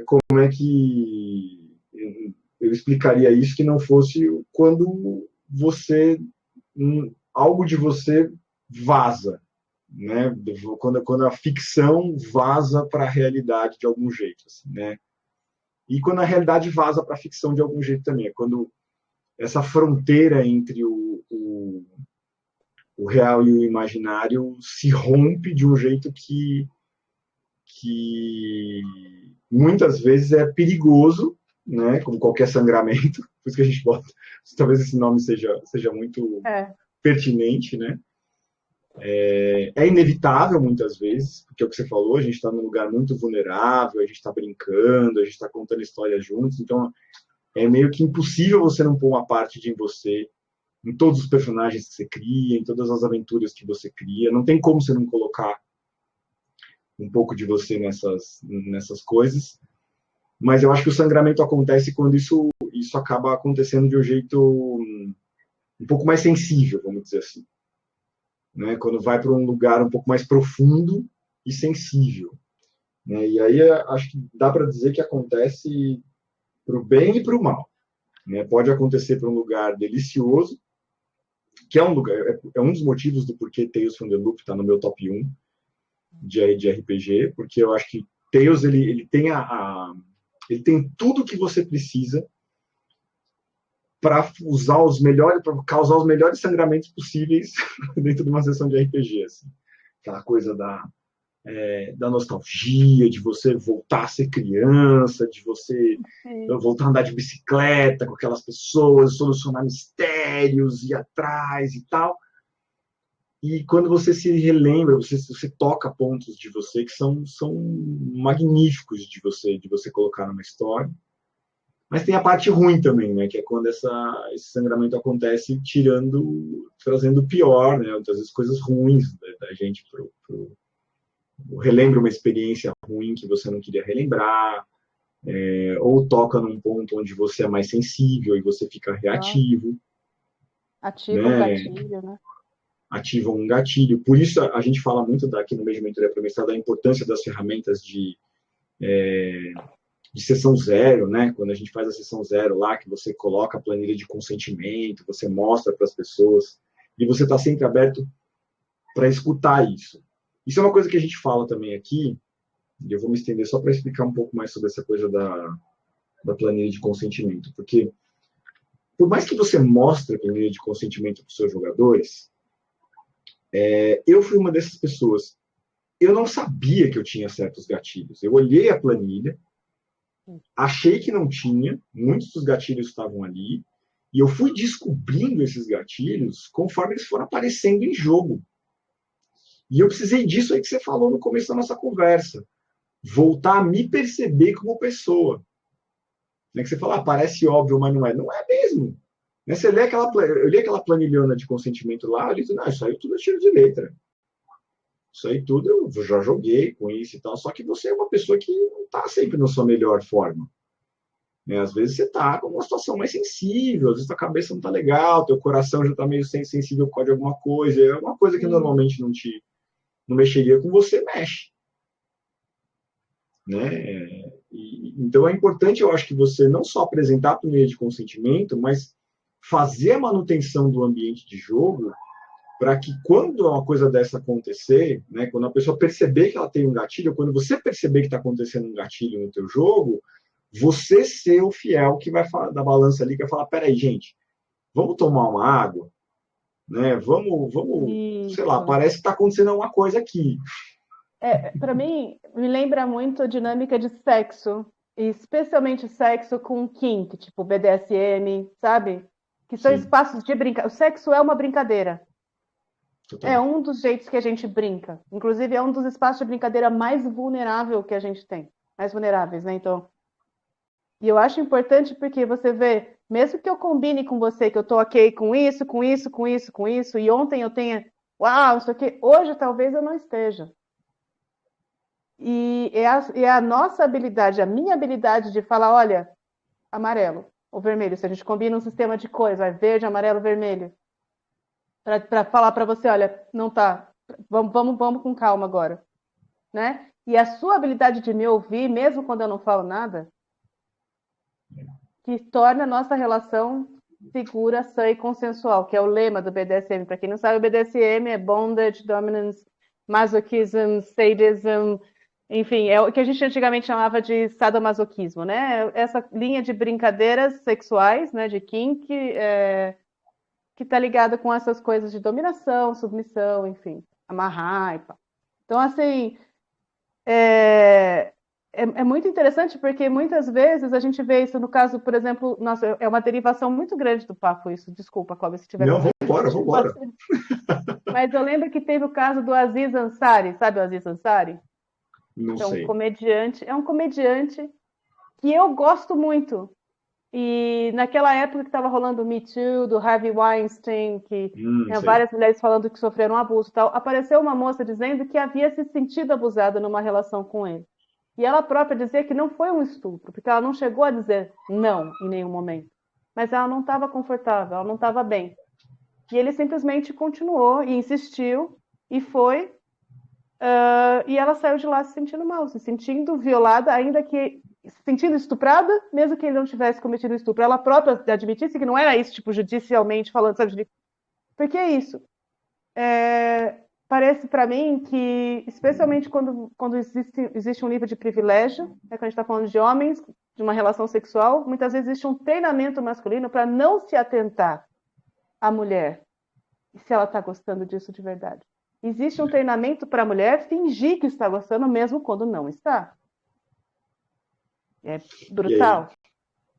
como é que eu explicaria isso que não fosse quando você algo de você vaza, né? Quando a ficção vaza para a realidade de algum jeito, assim, né? E quando a realidade vaza para a ficção de algum jeito também, é quando essa fronteira entre o real e o imaginário se rompe de um jeito que muitas vezes é perigoso, né? Como qualquer sangramento, por isso que a gente bota, talvez esse nome seja muito É, pertinente, né? É inevitável muitas vezes, porque é o que você falou, a gente está num lugar muito vulnerável, a gente está brincando, a gente está contando histórias juntos, então é meio que impossível você não pôr uma parte de você em todos os personagens que você cria, em todas as aventuras que você cria, não tem como você não colocar um pouco de você nessas coisas, mas eu acho que o sangramento acontece quando isso acaba acontecendo de um jeito um pouco mais sensível, vamos dizer assim, né? Quando vai para um lugar um pouco mais profundo e sensível, né? E aí acho que dá para dizer que acontece para o bem e para o mal, né? Pode acontecer para um lugar delicioso, que é um lugar, é um dos motivos do porquê Tales from the Loop está no meu top 1 de RPG, porque eu acho que Tales ele tem ele tem tudo que você precisa para usar os melhores, para causar os melhores sangramentos possíveis dentro de uma sessão de RPG, assim. Aquela coisa da nostalgia, de você voltar a ser criança, de você sim. voltar a andar de bicicleta com aquelas pessoas, solucionar mistérios, ir atrás e tal. E quando você se relembra, você toca pontos de você que são magníficos de você colocar numa história. Mas tem a parte ruim também, né? Que é quando esse sangramento acontece trazendo o pior, né? Muitas vezes coisas ruins da gente relembra uma experiência ruim que você não queria relembrar, ou toca num ponto onde você é mais sensível e você fica Nossa, reativo, ativa um né? gatilho, né? Ativam um gatilho. Por isso a gente fala muito aqui no meio de mentoria para mestrado da importância das ferramentas de sessão zero, né? Quando a gente faz a sessão zero lá, que você coloca a planilha de consentimento, você mostra para as pessoas e você está sempre aberto para escutar isso. Isso é uma coisa que a gente fala também aqui, e eu vou me estender só para explicar um pouco mais sobre essa coisa da planilha de consentimento, porque por mais que você mostre a planilha de consentimento para os seus jogadores, eu fui uma dessas pessoas. Eu não sabia que eu tinha certos gatilhos. Eu olhei a planilha, achei que não tinha, muitos dos gatilhos estavam ali, e eu fui descobrindo esses gatilhos conforme eles foram aparecendo em jogo. E eu precisei disso aí que você falou no começo da nossa conversa. Voltar a me perceber como pessoa. Né? Que você fala, parece óbvio, mas não é. Não é mesmo. Né? Eu li aquela planilhona de consentimento lá, eu disse, não, isso aí tudo é tiro de letra. Isso aí tudo eu já joguei com isso e tal. Só que você é uma pessoa que não está sempre na sua melhor forma. Né? Às vezes você está com uma situação mais sensível, às vezes tua cabeça não está legal, teu coração já está meio sensível por causa de alguma coisa. É uma coisa que Sim. normalmente não mexeria com você, mexe. Né? Então é importante, eu acho, que você não só apresentar a planilha de consentimento, mas fazer a manutenção do ambiente de jogo para que quando uma coisa dessa acontecer, né, quando a pessoa perceber que ela tem um gatilho, quando você perceber que está acontecendo um gatilho no teu jogo, você ser o fiel que vai falar da balança ali, que vai falar, peraí, gente, vamos tomar uma água, né? Vamos, sei lá, Isso. parece que está acontecendo alguma coisa aqui. Para mim, me lembra muito a dinâmica de sexo, e especialmente sexo com kink, tipo BDSM, sabe? Que são Sim, espaços de brincadeira. O sexo é uma brincadeira. É total. um dos jeitos que a gente brinca. Inclusive, é um dos espaços de brincadeira mais vulnerável que a gente tem. Mais vulneráveis, né? Então, e eu acho importante porque você vê, mesmo que eu combine com você que eu tô ok com isso, com isso, com isso, com isso, e ontem eu tenha, uau, isso aqui, hoje talvez eu não esteja. E é a nossa habilidade, a minha habilidade de falar, olha, amarelo ou vermelho, se a gente combina um sistema de cores, vai verde, amarelo, vermelho, para falar para você, olha, não tá, vamos com calma agora, né? E a sua habilidade de me ouvir, mesmo quando eu não falo nada, que torna a nossa relação segura, sã e consensual, que é o lema do BDSM. Para quem não sabe, o BDSM é Bondage, Dominance, Masochism, Sadism, enfim, é o que a gente antigamente chamava de sadomasoquismo, né? Essa linha de brincadeiras sexuais, né, de kink, que está ligada com essas coisas de dominação, submissão, enfim, amarrar e pá. Então, assim, é, é muito interessante porque muitas vezes a gente vê isso no caso, por exemplo, nossa, é uma derivação muito grande do papo isso, desculpa, Cláudio, se tiver... Não, vambora. Mas eu lembro que teve o caso do Aziz Ansari, sabe o Aziz Ansari? Não sei. É um comediante que eu gosto muito. E naquela época que estava rolando o Me Too, do Harvey Weinstein, que Sei. várias mulheres falando que sofreram abuso e tal, apareceu uma moça dizendo que havia se sentido abusada numa relação com ele. E ela própria dizia que não foi um estupro, porque ela não chegou a dizer não em nenhum momento. Mas ela não estava confortável, ela não estava bem. E ele simplesmente continuou e insistiu e foi. E ela saiu de lá se sentindo mal, se sentindo violada, ainda que se sentindo estuprada, mesmo que ele não tivesse cometido estupro. Ela própria admitisse que não era isso, tipo, judicialmente falando, sabe? Porque é isso. Parece para mim que, especialmente quando existe um nível de privilégio, quando a gente está falando de homens, de uma relação sexual, muitas vezes existe um treinamento masculino para não se atentar à mulher, se ela está gostando disso de verdade. Existe um treinamento para a mulher fingir que está gostando, mesmo quando não está. É brutal.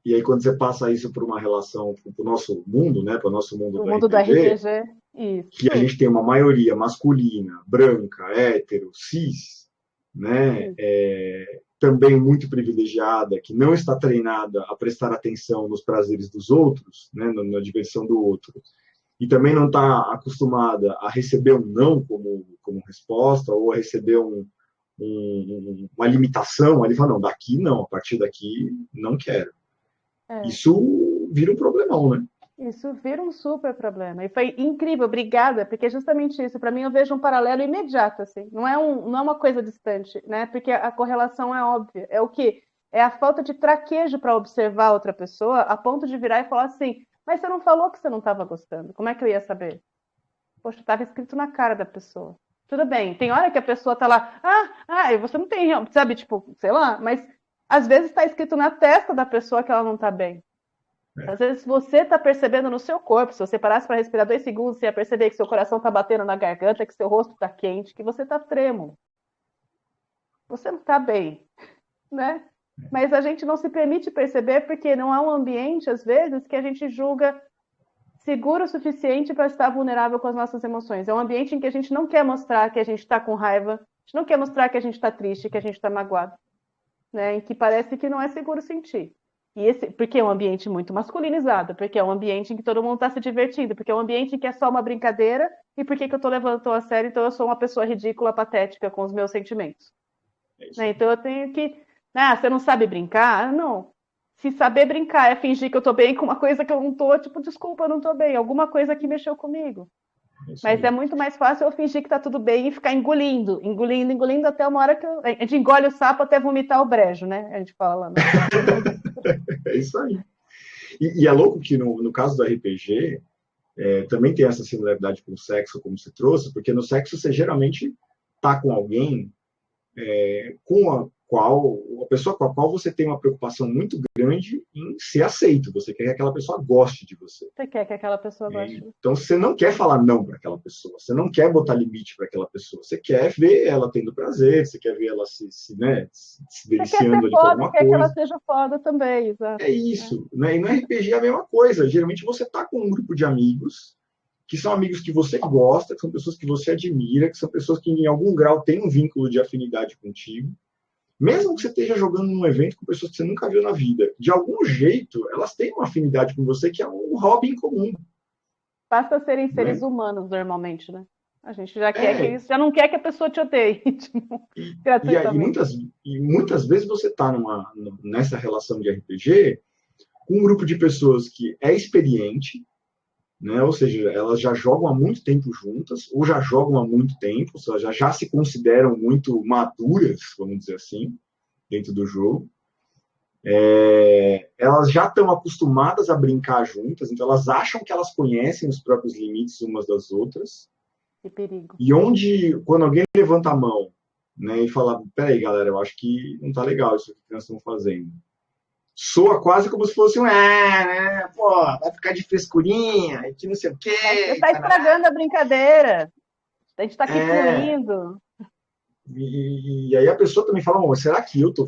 E aí quando você passa isso para uma relação, para o nosso mundo, né, para o nosso mundo do mundo RPG, do RPG, isso. Que a gente tem uma maioria masculina, branca, hétero, cis, né, também muito privilegiada, que não está treinada a prestar atenção nos prazeres dos outros, né, na diversão do outro, e também não está acostumada a receber um não como resposta, ou a receber uma limitação, ele fala, não, daqui não, a partir daqui não quero. Isso vira um problemão, né? Isso vira um super problema. E foi incrível, obrigada, porque é justamente isso. Para mim, eu vejo um paralelo imediato, assim. Não é uma coisa distante, né? Porque a correlação é óbvia. É o quê? É a falta de traquejo para observar outra pessoa, a ponto de virar e falar assim, mas você não falou que você não estava gostando. Como é que eu ia saber? Poxa, estava escrito na cara da pessoa. Tudo bem, tem hora que a pessoa tá lá, você não tem, sabe, tipo, sei lá, mas às vezes está escrito na testa da pessoa que ela não está bem. Às vezes você está percebendo no seu corpo, se você parasse para respirar 2 segundos, você ia perceber que seu coração está batendo na garganta, que seu rosto está quente, que você está trêmulo. Você não está bem, né? Mas a gente não se permite perceber porque não há um ambiente, às vezes, que a gente julga seguro o suficiente para estar vulnerável com as nossas emoções. É um ambiente em que a gente não quer mostrar que a gente está com raiva, a gente não quer mostrar que a gente está triste, que a gente está magoado, né? Em que parece que não é seguro sentir. Porque é um ambiente muito masculinizado, porque é um ambiente em que todo mundo está se divertindo, porque é um ambiente em que é só uma brincadeira, e por que eu estou levando a sério, então eu sou uma pessoa ridícula, patética com os meus sentimentos. Né? Então eu tenho que... você não sabe brincar? Não. Se saber brincar é fingir que eu estou bem com uma coisa que eu não estou, tipo, desculpa, eu não estou bem, alguma coisa que mexeu comigo. Mas é muito mais fácil eu fingir que está tudo bem e ficar engolindo até uma hora que a gente engole o sapo até vomitar o brejo, né? A gente fala lá. Né? É isso aí. E é louco que no caso do RPG também tem essa similaridade com o sexo, como você trouxe, porque no sexo você geralmente tá com alguém com a pessoa com a qual você tem uma preocupação muito grande em ser aceito. Você quer que aquela pessoa goste de você. Você quer que aquela pessoa goste. Então você não quer falar não para aquela pessoa. Você não quer botar limite para aquela pessoa. Você quer ver ela tendo prazer. Você quer ver ela se deliciando ali com alguma coisa. Quer que ela seja foda também, exato. É isso. Né? E no RPG é a mesma coisa. Geralmente você tá com um grupo de amigos que são amigos que você gosta, que são pessoas que você admira, que são pessoas que em algum grau têm um vínculo de afinidade contigo. Mesmo que você esteja jogando num evento com pessoas que você nunca viu na vida, de algum jeito, elas têm uma afinidade com você que é um hobby em comum. Basta serem seres humanos, normalmente, né? A gente já já não quer que a pessoa te odeie. E muitas vezes você está nessa relação de RPG com um grupo de pessoas que é experiente, né? Ou seja, elas já jogam há muito tempo juntas, ou já jogam há muito tempo, ou seja, já se consideram muito maduras, vamos dizer assim, dentro do jogo. Elas já estão acostumadas a brincar juntas, então elas acham que elas conhecem os próprios limites umas das outras. Que perigo. E quando alguém levanta a mão, né, e fala, peraí, galera, eu acho que não tá legal isso que nós estamos fazendo. Soa quase como se fosse né? Pô, vai ficar de frescurinha, e que não sei o quê. Você está estragando a brincadeira. A gente está aqui fluindo. E aí a pessoa também fala, será que eu tô...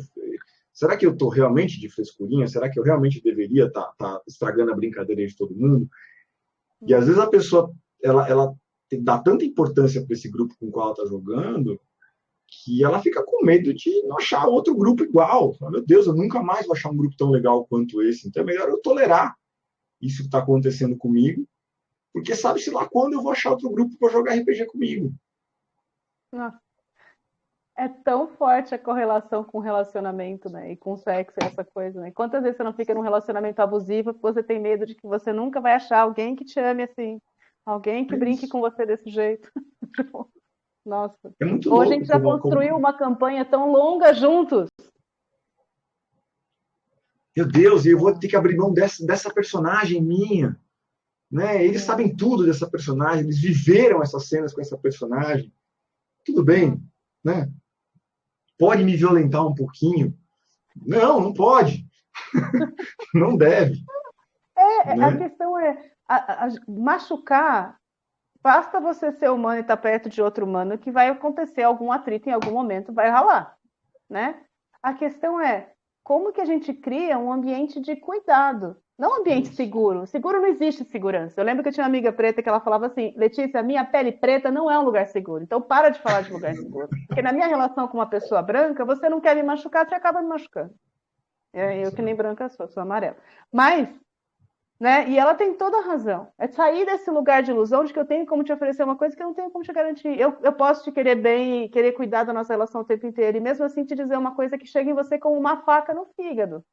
Será que eu estou realmente de frescurinha? Será que eu realmente deveria estar estragando a brincadeira de todo mundo? E às vezes a pessoa ela dá tanta importância para esse grupo com o qual ela está jogando que ela fica com medo de não achar outro grupo igual. Meu Deus, eu nunca mais vou achar um grupo tão legal quanto esse. Então é melhor eu tolerar isso que está acontecendo comigo, porque sabe-se lá quando eu vou achar outro grupo para jogar RPG comigo. Nossa, é tão forte a correlação com relacionamento, né? E com sexo e essa coisa, né? Quantas vezes você não fica num relacionamento abusivo porque você tem medo de que você nunca vai achar alguém que te ame assim, alguém que É brinque isso. com você desse jeito. Tipo, nossa. É muito Ou a louco gente já construiu uma campanha tão longa juntos. Meu Deus, e eu vou ter que abrir mão dessa personagem minha. Né? Eles sabem tudo dessa personagem, eles viveram essas cenas com essa personagem. Tudo bem, né? Pode me violentar um pouquinho? Não, não pode. Não deve. A Né? questão é machucar. Basta você ser humano e estar perto de outro humano que vai acontecer algum atrito em algum momento, vai ralar, né? A questão é como que a gente cria um ambiente de cuidado, não um ambiente seguro. Seguro não existe segurança. Eu lembro que eu tinha uma amiga preta que ela falava assim: Letícia, minha pele preta não é um lugar seguro. Então para de falar de lugar seguro, porque na minha relação com uma pessoa branca, você não quer me machucar, você acaba me machucando. Eu que nem branca sou amarela. Mas né? E ela tem toda a razão. É sair desse lugar de ilusão de que eu tenho como te oferecer uma coisa que eu não tenho como te garantir. Eu posso te querer bem e querer cuidar da nossa relação o tempo inteiro, e mesmo assim te dizer uma coisa que chega em você como uma faca no fígado.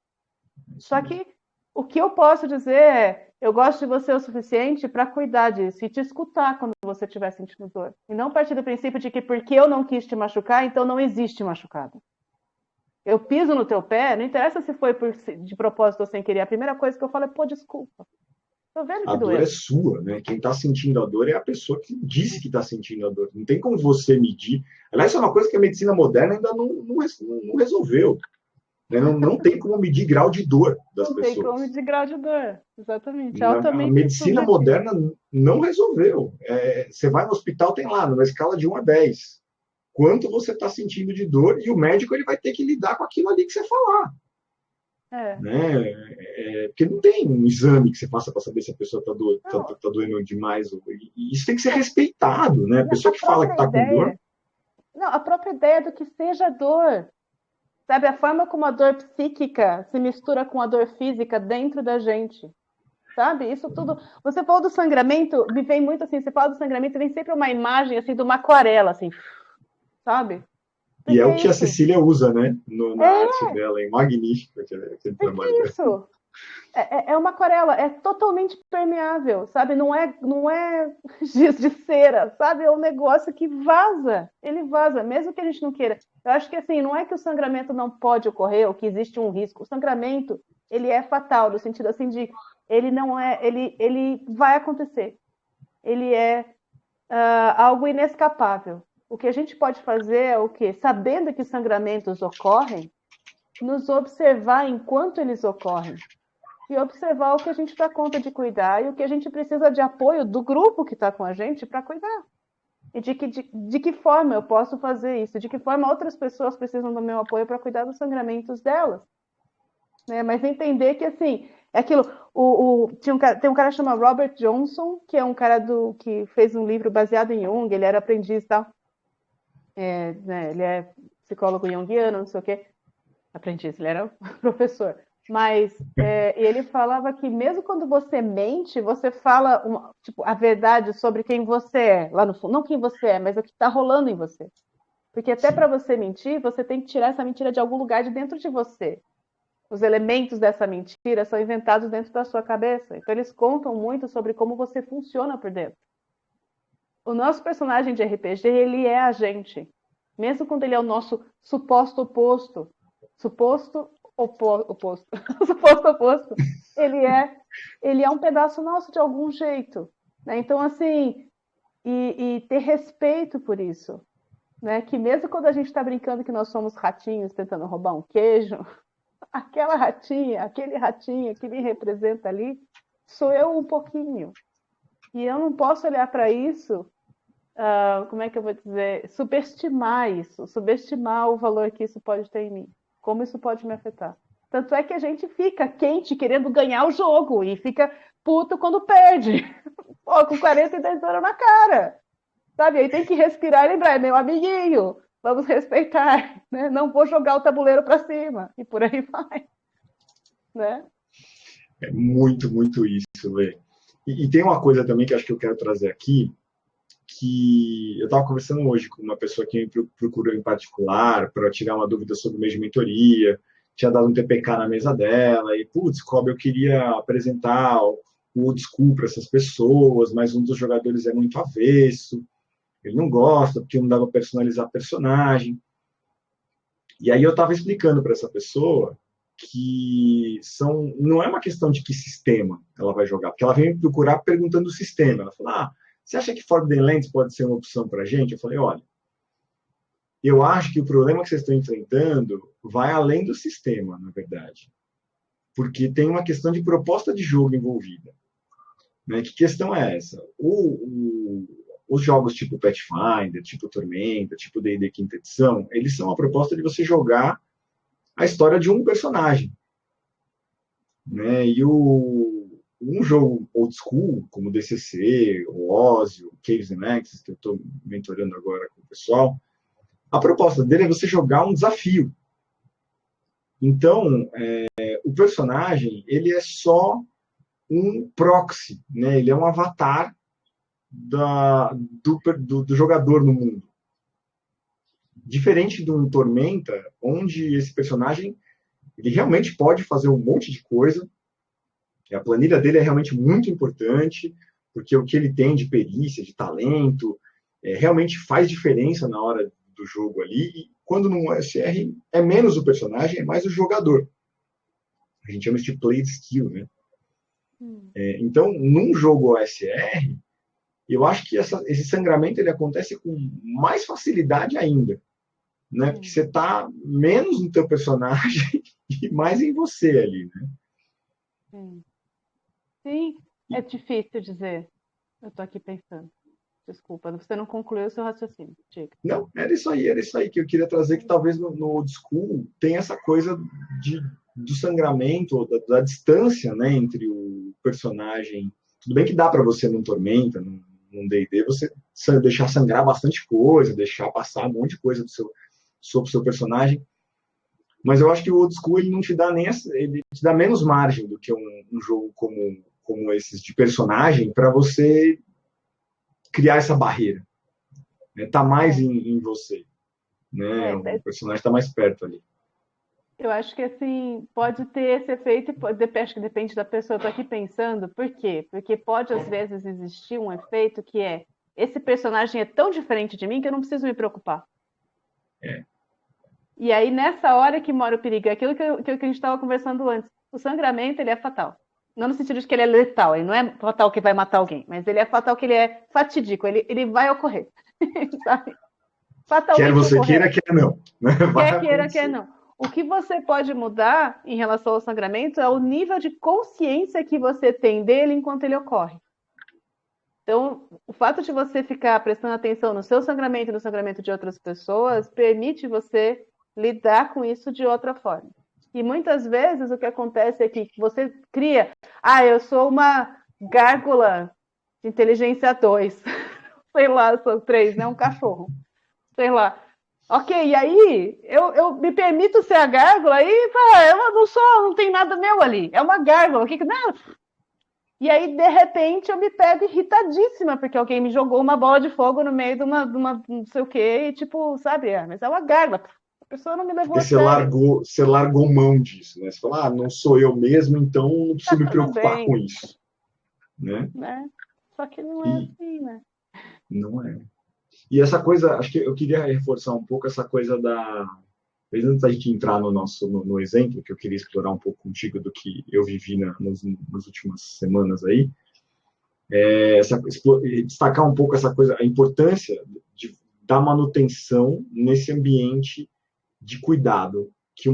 Só que o que eu posso dizer é: eu gosto de você o suficiente para cuidar disso e te escutar quando você estiver sentindo dor. E não partir do princípio de que porque eu não quis te machucar, então não existe machucado. Eu piso no teu pé, não interessa se foi de propósito ou sem querer. A primeira coisa que eu falo é: pô, desculpa. Tô vendo A que dor é doeu. sua, né? Quem está sentindo a dor é a pessoa que disse que está sentindo a dor. Não tem como você medir. Aliás, isso é uma coisa que a medicina moderna ainda não resolveu. Né? Não tem como medir grau de dor das Não tem como pessoas. de grau de dor. Exatamente. É A altamente medicina subjetivo. moderna não resolveu. Você vai no hospital, tem lá, numa escala de 1 a 10. Quanto você está sentindo de dor, e o médico ele vai ter que lidar com aquilo ali que você falar. É. Né? Porque não tem um exame que você faça para saber se a pessoa está Não, doendo demais. E isso tem que ser respeitado. Né? A não, a pessoa que fala que própria está com dor. ideia. Não, a própria ideia do que seja dor. Sabe, a forma como a dor psíquica se mistura com a dor física dentro da gente. Sabe? Isso tudo. Você falou do sangramento, me vem muito assim, você fala do sangramento, vem sempre uma imagem assim de uma aquarela, assim, sabe? E é Porque o é que a isso. Cecília usa, né? Na É, arte dela. É magnífico aquele porque trabalho é dela. isso. É uma aquarela, é totalmente permeável, sabe? Não é giz de cera, sabe? É um negócio que vaza, ele vaza, mesmo que a gente não queira. Eu acho que assim, não é que o sangramento não pode ocorrer ou que existe um risco. O sangramento, ele é fatal, no sentido assim de, ele não é, ele vai acontecer. Ele é algo inescapável. O que a gente pode fazer é o quê? Sabendo que sangramentos ocorrem, nos observar enquanto eles ocorrem e observar o que a gente dá conta de cuidar e o que a gente precisa de apoio do grupo que está com a gente para cuidar. E de que forma eu posso fazer isso? De que forma outras pessoas precisam do meu apoio para cuidar dos sangramentos delas? Né? Mas entender que, assim, é aquilo. Tem um cara chamado Robert Johnson, que é um cara que fez um livro baseado em Jung, ele era aprendiz e tal. Né, ele é psicólogo junguiano, não sei o quê. Aprendiz, ele era professor. Mas ele falava que mesmo quando você mente, você fala tipo, a verdade sobre quem você é, lá no fundo. Não quem você é, mas o que está rolando em você. Porque até para Sim. você mentir, você tem que tirar essa mentira de algum lugar de dentro de você. Os elementos dessa mentira são inventados dentro da sua cabeça. Então eles contam muito sobre como você funciona por dentro. O nosso personagem de RPG, ele é a gente. Mesmo quando ele é o nosso suposto oposto. Oposto. Suposto oposto. Ele é, ele é um pedaço nosso de algum jeito. Né? Então, assim, e ter respeito por isso. Né? Que mesmo quando a gente está brincando que nós somos ratinhos tentando roubar um queijo, aquela ratinha, aquele ratinho que me representa ali, sou eu um pouquinho. E eu não posso olhar para isso, como é que eu vou dizer, subestimar isso, subestimar o valor que isso pode ter em mim. Como isso pode me afetar? Tanto é que a gente fica quente querendo ganhar o jogo e fica puto quando perde. Pô, com 42 anos na cara. Sabe? Aí tem que respirar e lembrar, é meu amiguinho, vamos respeitar, né? Não vou jogar o tabuleiro para cima. E por aí vai, né? É muito, muito isso, Lê. E tem uma coisa também que acho que eu quero trazer aqui, que eu estava conversando hoje com uma pessoa que me procurou em particular para tirar uma dúvida sobre o mês de mentoria, tinha dado um TPK na mesa dela, e, putz, Kobe, eu queria apresentar o old school para essas pessoas, mas um dos jogadores é muito avesso, ele não gosta, porque não dá para personalizar personagem. E aí eu estava explicando para essa pessoa que não é uma questão de que sistema ela vai jogar, porque ela vem me procurar perguntando o sistema. Ela falou, você acha que Forbidden Lands pode ser uma opção para a gente? Eu falei, olha, eu acho que o problema que vocês estão enfrentando vai além do sistema, na verdade. Porque tem uma questão de proposta de jogo envolvida. Né? Que questão é essa? Os jogos tipo Pathfinder, tipo Tormenta, tipo D&D Quinta Edição, eles são a proposta de você jogar a história de um personagem. Né? E um jogo old school, como o DCC, o Ózio, Caves and Axis, que eu estou mentorando agora com o pessoal, a proposta dele é você jogar um desafio. Então, o personagem, ele é só um proxy, né? Ele é um avatar do jogador no mundo. Diferente de um Tormenta, onde esse personagem ele realmente pode fazer um monte de coisa, a planilha dele é realmente muito importante, porque o que ele tem de perícia, de talento, realmente faz diferença na hora do jogo ali, e quando no OSR é menos o personagem, é mais o jogador. A gente chama isso de played skill, né? Então, num jogo OSR, eu acho que esse sangramento ele acontece com mais facilidade ainda, né? Porque você está menos no teu personagem e mais em você ali, né? Sim, é difícil dizer. Eu estou aqui pensando. Desculpa, você não concluiu o seu raciocínio. Diga. Não, era isso aí que eu queria trazer, que talvez no old school tem essa coisa do sangramento, da distância, né, entre o personagem. Tudo bem que dá para você num Tormenta, num D&D, você deixar sangrar bastante coisa, deixar passar um monte de coisa sobre o seu personagem, mas eu acho que o old school ele não te dá ele te dá menos margem do que um jogo como esses de personagem para você criar essa barreira. Tá mais em você, né? O personagem está mais perto ali. Eu acho que assim pode ter esse efeito, acho que depende da pessoa. Eu tô aqui pensando, por quê? Porque pode às vezes existir um efeito que é esse personagem é tão diferente de mim que eu não preciso me preocupar. E aí nessa hora que mora o perigo, é aquilo que a gente estava conversando antes. O sangramento ele é fatal. Não no sentido de que ele é letal, ele não é fatal que vai matar alguém, mas ele é fatal que ele é fatídico, ele vai ocorrer. Sabe? Quer você queira, quer não. Quer queira, quer não. O que você pode mudar em relação ao sangramento é o nível de consciência que você tem dele enquanto ele ocorre. Então, o fato de você ficar prestando atenção no seu sangramento e no sangramento de outras pessoas permite você lidar com isso de outra forma. E muitas vezes o que acontece é que você cria, eu sou uma gárgula de inteligência 2. Sei lá, sou 3, né? Um cachorro. Sei lá. Ok, e aí eu me permito ser a gárgula e eu não tem nada meu ali. É uma gárgula. Não. E aí, de repente, eu me pego irritadíssima, porque alguém me jogou uma bola de fogo no meio de uma não sei o quê, e tipo, sabe, mas é uma gárgula. A pessoa não me levou porque a sério. você largou mão disso, né? Você fala, não sou eu mesmo, então não preciso me preocupar com isso. Né? Só que não é assim, né? Não é. E essa coisa, acho que eu queria reforçar um pouco essa coisa antes da gente entrar no exemplo, que eu queria explorar um pouco contigo do que eu vivi nas últimas semanas aí, destacar um pouco essa coisa, a importância da manutenção nesse ambiente de cuidado que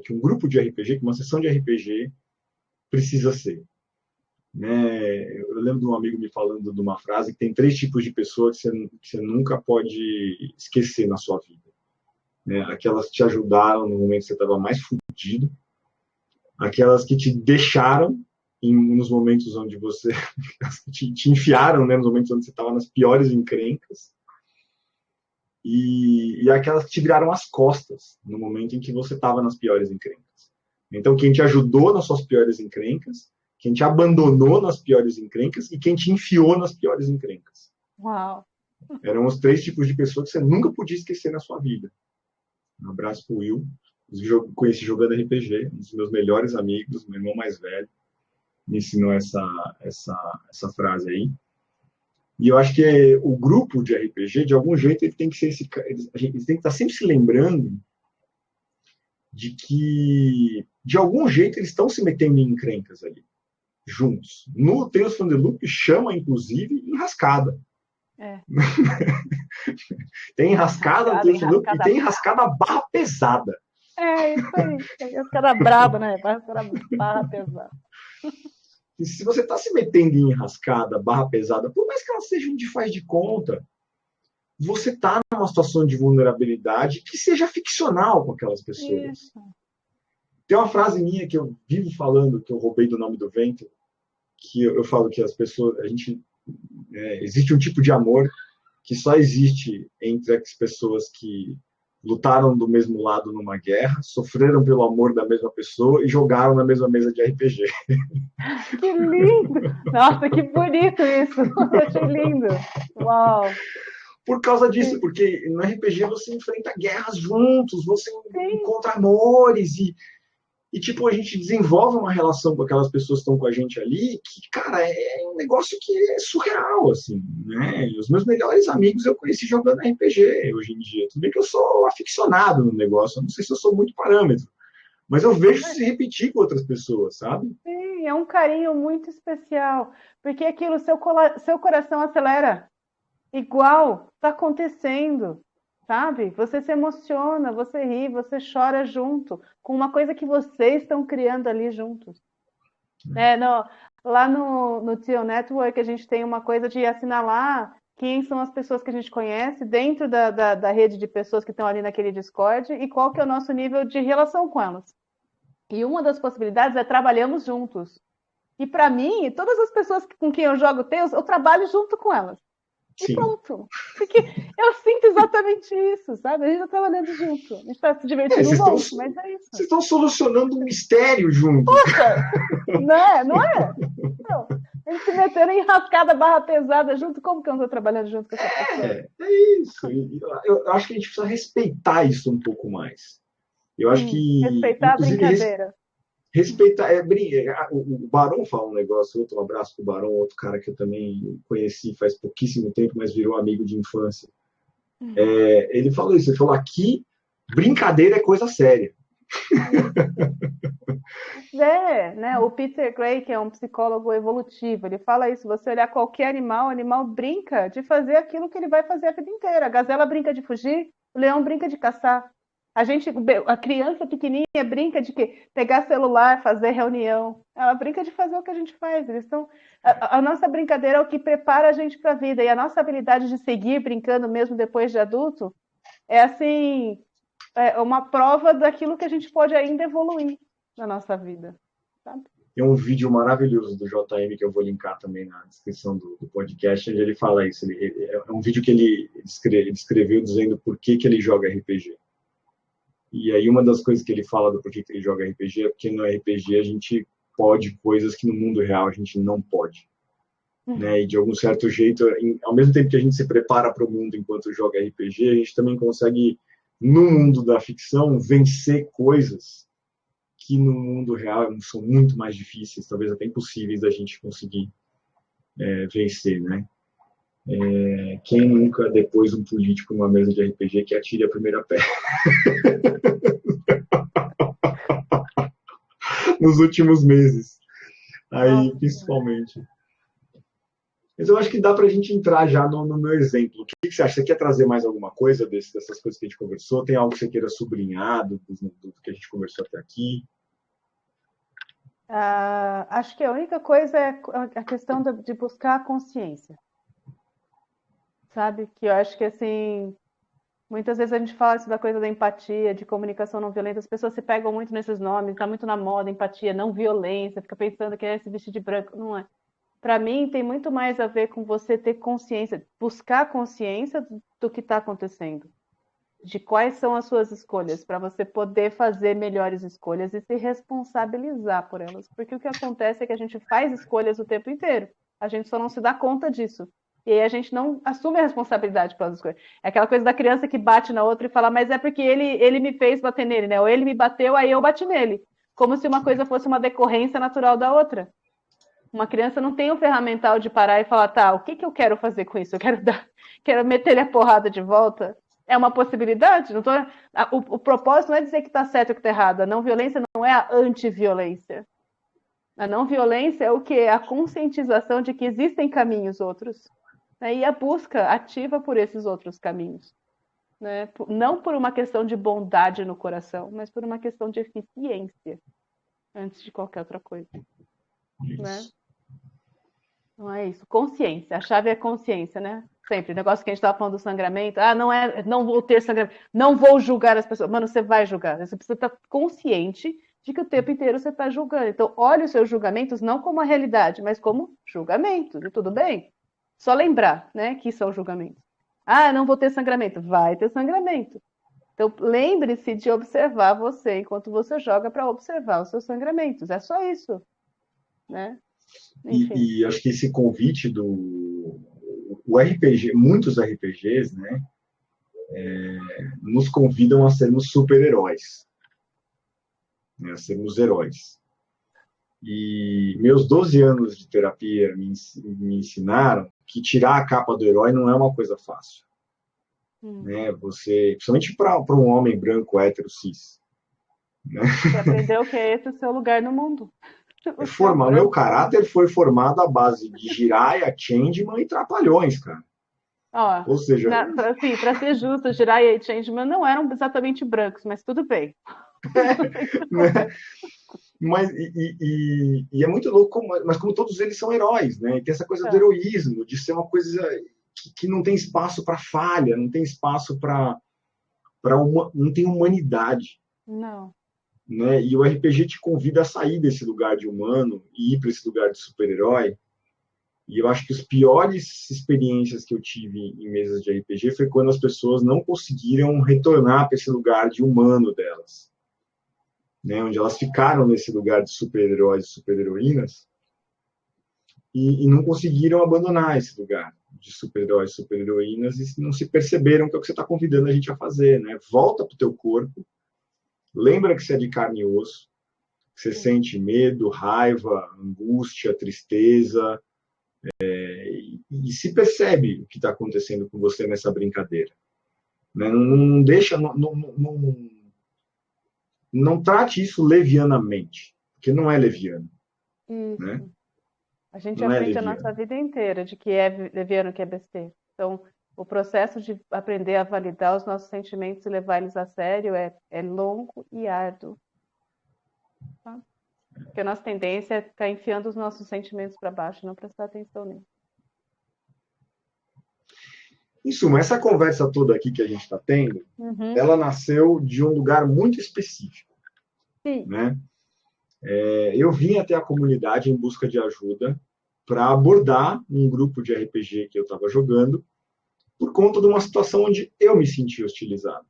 que um grupo de RPG, que uma sessão de RPG precisa ser. Né? Eu lembro de um amigo me falando de uma frase que tem 3 tipos de pessoas que você nunca pode esquecer na sua vida. né? Aquelas que te ajudaram no momento que você estava mais fudido, aquelas que te deixaram nos momentos onde você te enfiaram, né, nos momentos onde você estava nas piores encrencas, e aquelas que te viraram as costas no momento em que você estava nas piores encrencas. Então, quem te ajudou nas suas piores encrencas, quem te abandonou nas piores encrencas e quem te enfiou nas piores encrencas. Uau! Eram os 3 tipos de pessoas que você nunca podia esquecer na sua vida. Um abraço pro Will. Conheci jogando RPG, um dos meus melhores amigos, meu irmão mais velho, me ensinou essa frase aí. E eu acho que o grupo de RPG, de algum jeito, ele tem que ser ele tem que estar sempre se lembrando de que, de algum jeito, eles estão se metendo em encrencas ali, juntos. No Tales from the Loop chama, inclusive, enrascada. É. Tem enrascada no Tales from the Loop e tem enrascada barra pesada. É, isso aí. Tem enrascada braba, né? Barra pesada. E se você está se metendo em enrascada, barra pesada, por mais que ela seja um de faz de conta, você está numa situação de vulnerabilidade que seja ficcional com aquelas pessoas. Isso. Tem uma frase minha que eu vivo falando, que eu roubei do Nome do Vento, que eu falo que as pessoas, existe um tipo de amor que só existe entre as pessoas que lutaram do mesmo lado numa guerra, sofreram pelo amor da mesma pessoa e jogaram na mesma mesa de RPG. Que lindo! Nossa, que bonito isso! Eu achei lindo! Uau! Por causa disso, Sim. porque no RPG você enfrenta guerras juntos, você encontra amores e tipo, a gente desenvolve uma relação com aquelas pessoas que estão com a gente ali, que, cara, é um negócio que é surreal, assim, né? Os meus melhores amigos eu conheci jogando RPG hoje em dia. Tudo bem que eu sou aficionado no negócio, eu não sei se eu sou muito parâmetro, mas eu vejo se repetir com outras pessoas, sabe? Sim, é um carinho muito especial, porque aquilo, seu coração acelera. Igual, está acontecendo, sabe? Você se emociona, você ri, você chora junto, com uma coisa que vocês estão criando ali juntos. Lá no Tio Network, a gente tem uma coisa de assinalar quem são as pessoas que a gente conhece dentro da rede de pessoas que estão ali naquele Discord e qual que é o nosso nível de relação com elas. E uma das possibilidades é trabalhamos juntos. E para mim, todas as pessoas com quem eu jogo Tails, eu trabalho junto com elas. E Sim. pronto. Porque eu sinto exatamente isso, sabe? A gente está trabalhando junto. A gente está se divertindo muito, mas é isso. Vocês estão solucionando um mistério junto. Poxa! Não é? Não é? Não. A gente se metendo em rascada barra pesada junto. Como que eu não estou trabalhando junto com essa pessoa? É isso. Eu acho que a gente precisa respeitar isso um pouco mais. Eu acho que. Respeitar a brincadeira. Respeitar. O Barão fala um negócio, outro abraço pro Barão, outro cara que eu também conheci faz pouquíssimo tempo, mas virou amigo de infância. Ele falou isso, ele falou: aqui, brincadeira é coisa séria. Né? O Peter Gray, que é um psicólogo evolutivo, ele fala isso: você olhar qualquer animal, o animal brinca de fazer aquilo que ele vai fazer a vida inteira. A gazela brinca de fugir, o leão brinca de caçar. A criança pequenininha brinca de quê? Pegar celular, fazer reunião. Ela brinca de fazer o que a gente faz. A nossa brincadeira é o que prepara a gente para a vida. E a nossa habilidade de seguir brincando mesmo depois de adulto é assim, uma prova daquilo que a gente pode ainda evoluir na nossa vida. Sabe? Tem um vídeo maravilhoso do JM que eu vou linkar também na descrição do podcast, onde ele fala isso. É um vídeo que ele escreveu dizendo por que ele joga RPG. E aí uma das coisas que ele fala do porquê que ele joga RPG é porque no RPG a gente pode coisas que no mundo real a gente não pode. Né? E de algum certo jeito, ao mesmo tempo que a gente se prepara para o mundo enquanto joga RPG, a gente também consegue, no mundo da ficção, vencer coisas que no mundo real são muito mais difíceis, talvez até impossíveis da gente conseguir vencer, né? Quem nunca depois um político numa mesa de RPG que atire a primeira pedra? Nos últimos meses. Aí, principalmente. Mas eu acho que dá para a gente entrar já no meu exemplo. O que você acha? Você quer trazer mais alguma coisa dessas coisas que a gente conversou? Tem algo que você queira sublinhar do que a gente conversou até aqui? Acho que a única coisa é a questão de buscar a consciência. Sabe? Que eu acho que, assim, Muitas vezes a gente fala isso da coisa da empatia, de comunicação não violenta, as pessoas se pegam muito nesses nomes, tá muito na moda, empatia, não violência, fica pensando que é se vestir de branco, não é. Para mim, tem muito mais a ver com você ter consciência, buscar consciência do que está acontecendo, de quais são as suas escolhas, para você poder fazer melhores escolhas e se responsabilizar por elas. Porque o que acontece é que a gente faz escolhas o tempo inteiro, a gente só não se dá conta disso. E aí a gente não assume a responsabilidade pelas escolhas. É aquela coisa da criança que bate na outra e fala, mas é porque ele me fez bater nele, né? Ou ele me bateu, aí eu bati nele. Como se uma coisa fosse uma decorrência natural da outra. Uma criança não tem o ferramental de parar e falar, tá, o que que eu quero fazer com isso? Eu quero quero meter-lhe a porrada de volta? É uma possibilidade? Não tô... o propósito não é dizer que está certo ou que está errado. A não violência não é a antiviolência. A não violência é o que? A conscientização de que existem caminhos outros. Né? E a busca ativa por esses outros caminhos. Né? Não por uma questão de bondade no coração, mas por uma questão de eficiência, antes de qualquer outra coisa. Né? Não é isso. Consciência. A chave é consciência, né? Sempre. O negócio que a gente estava falando do sangramento. Ah, não é, não vou ter sangramento. Não vou julgar as pessoas. Mano, você vai julgar. Você precisa estar consciente de que o tempo inteiro você está julgando. Então, olhe os seus julgamentos não como a realidade, mas como julgamentos. E tudo bem? Só lembrar, né, que são julgamentos. Ah, não vou ter sangramento. Vai ter sangramento. Então, lembre-se de observar você enquanto você joga para observar os seus sangramentos. É só isso. Né? E acho que esse convite o RPG, muitos RPGs, né, nos convidam a sermos super-heróis, né, a sermos heróis. E meus 12 anos de terapia me ensinaram que tirar a capa do herói não é uma coisa fácil. Né? Você, principalmente para um homem branco, hétero, cis. Né? Você aprendeu que é esse o seu lugar no mundo. O meu caráter foi formado à base de Jiraiya, Changeman e Trapalhões, cara. Ó, ou seja, assim, para ser justo, Jiraiya e Changeman não eram exatamente brancos, mas tudo bem. Né? Mas é muito louco, mas como todos eles são heróis, né? E tem essa coisa do heroísmo, de ser uma coisa que não tem espaço para falha, não tem espaço para não tem humanidade. Não. Né? E o RPG te convida a sair desse lugar de humano e ir para esse lugar de super-herói. E eu acho que as piores experiências que eu tive em mesas de RPG foi quando as pessoas não conseguiram retornar para esse lugar de humano delas. Né? Onde elas ficaram nesse lugar de super-heróis e super-heroínas e não conseguiram abandonar esse lugar de super-heróis e super-heroínas e não se perceberam que é o que você está convidando a gente a fazer. Né? Volta para o teu corpo, lembra que você é de carne e osso, que você sente medo, raiva, angústia, tristeza, e se percebe o que está acontecendo com você nessa brincadeira. Né? Não deixa, não trate isso levianamente, porque não é leviano. Isso. Né? A gente não aprende a nossa vida inteira de que é leviano, que é besteira. Então, o processo de aprender a validar os nossos sentimentos e levar eles a sério é longo e árduo. Tá? Porque a nossa tendência é ficar enfiando os nossos sentimentos para baixo e não prestar atenção neles. Em suma, essa conversa toda aqui que a gente está tendo, ela nasceu de um lugar muito específico. Sim. Né? Eu vim até a comunidade em busca de ajuda para abordar um grupo de RPG que eu estava jogando por conta de uma situação onde eu me senti hostilizado.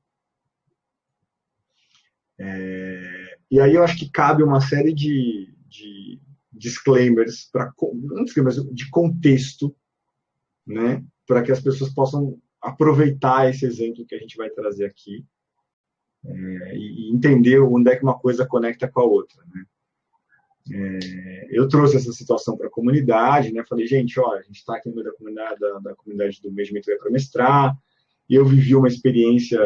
E aí eu acho que cabe uma série de disclaimers, de contexto, né, para que as pessoas possam aproveitar esse exemplo que a gente vai trazer aqui e entender onde é que uma coisa conecta com a outra. Né? Eu trouxe essa situação para a comunidade, né? Falei, gente, ó, a gente está aqui no meio da comunidade do Mês de Mentoria para Mestrar, e eu vivi uma experiência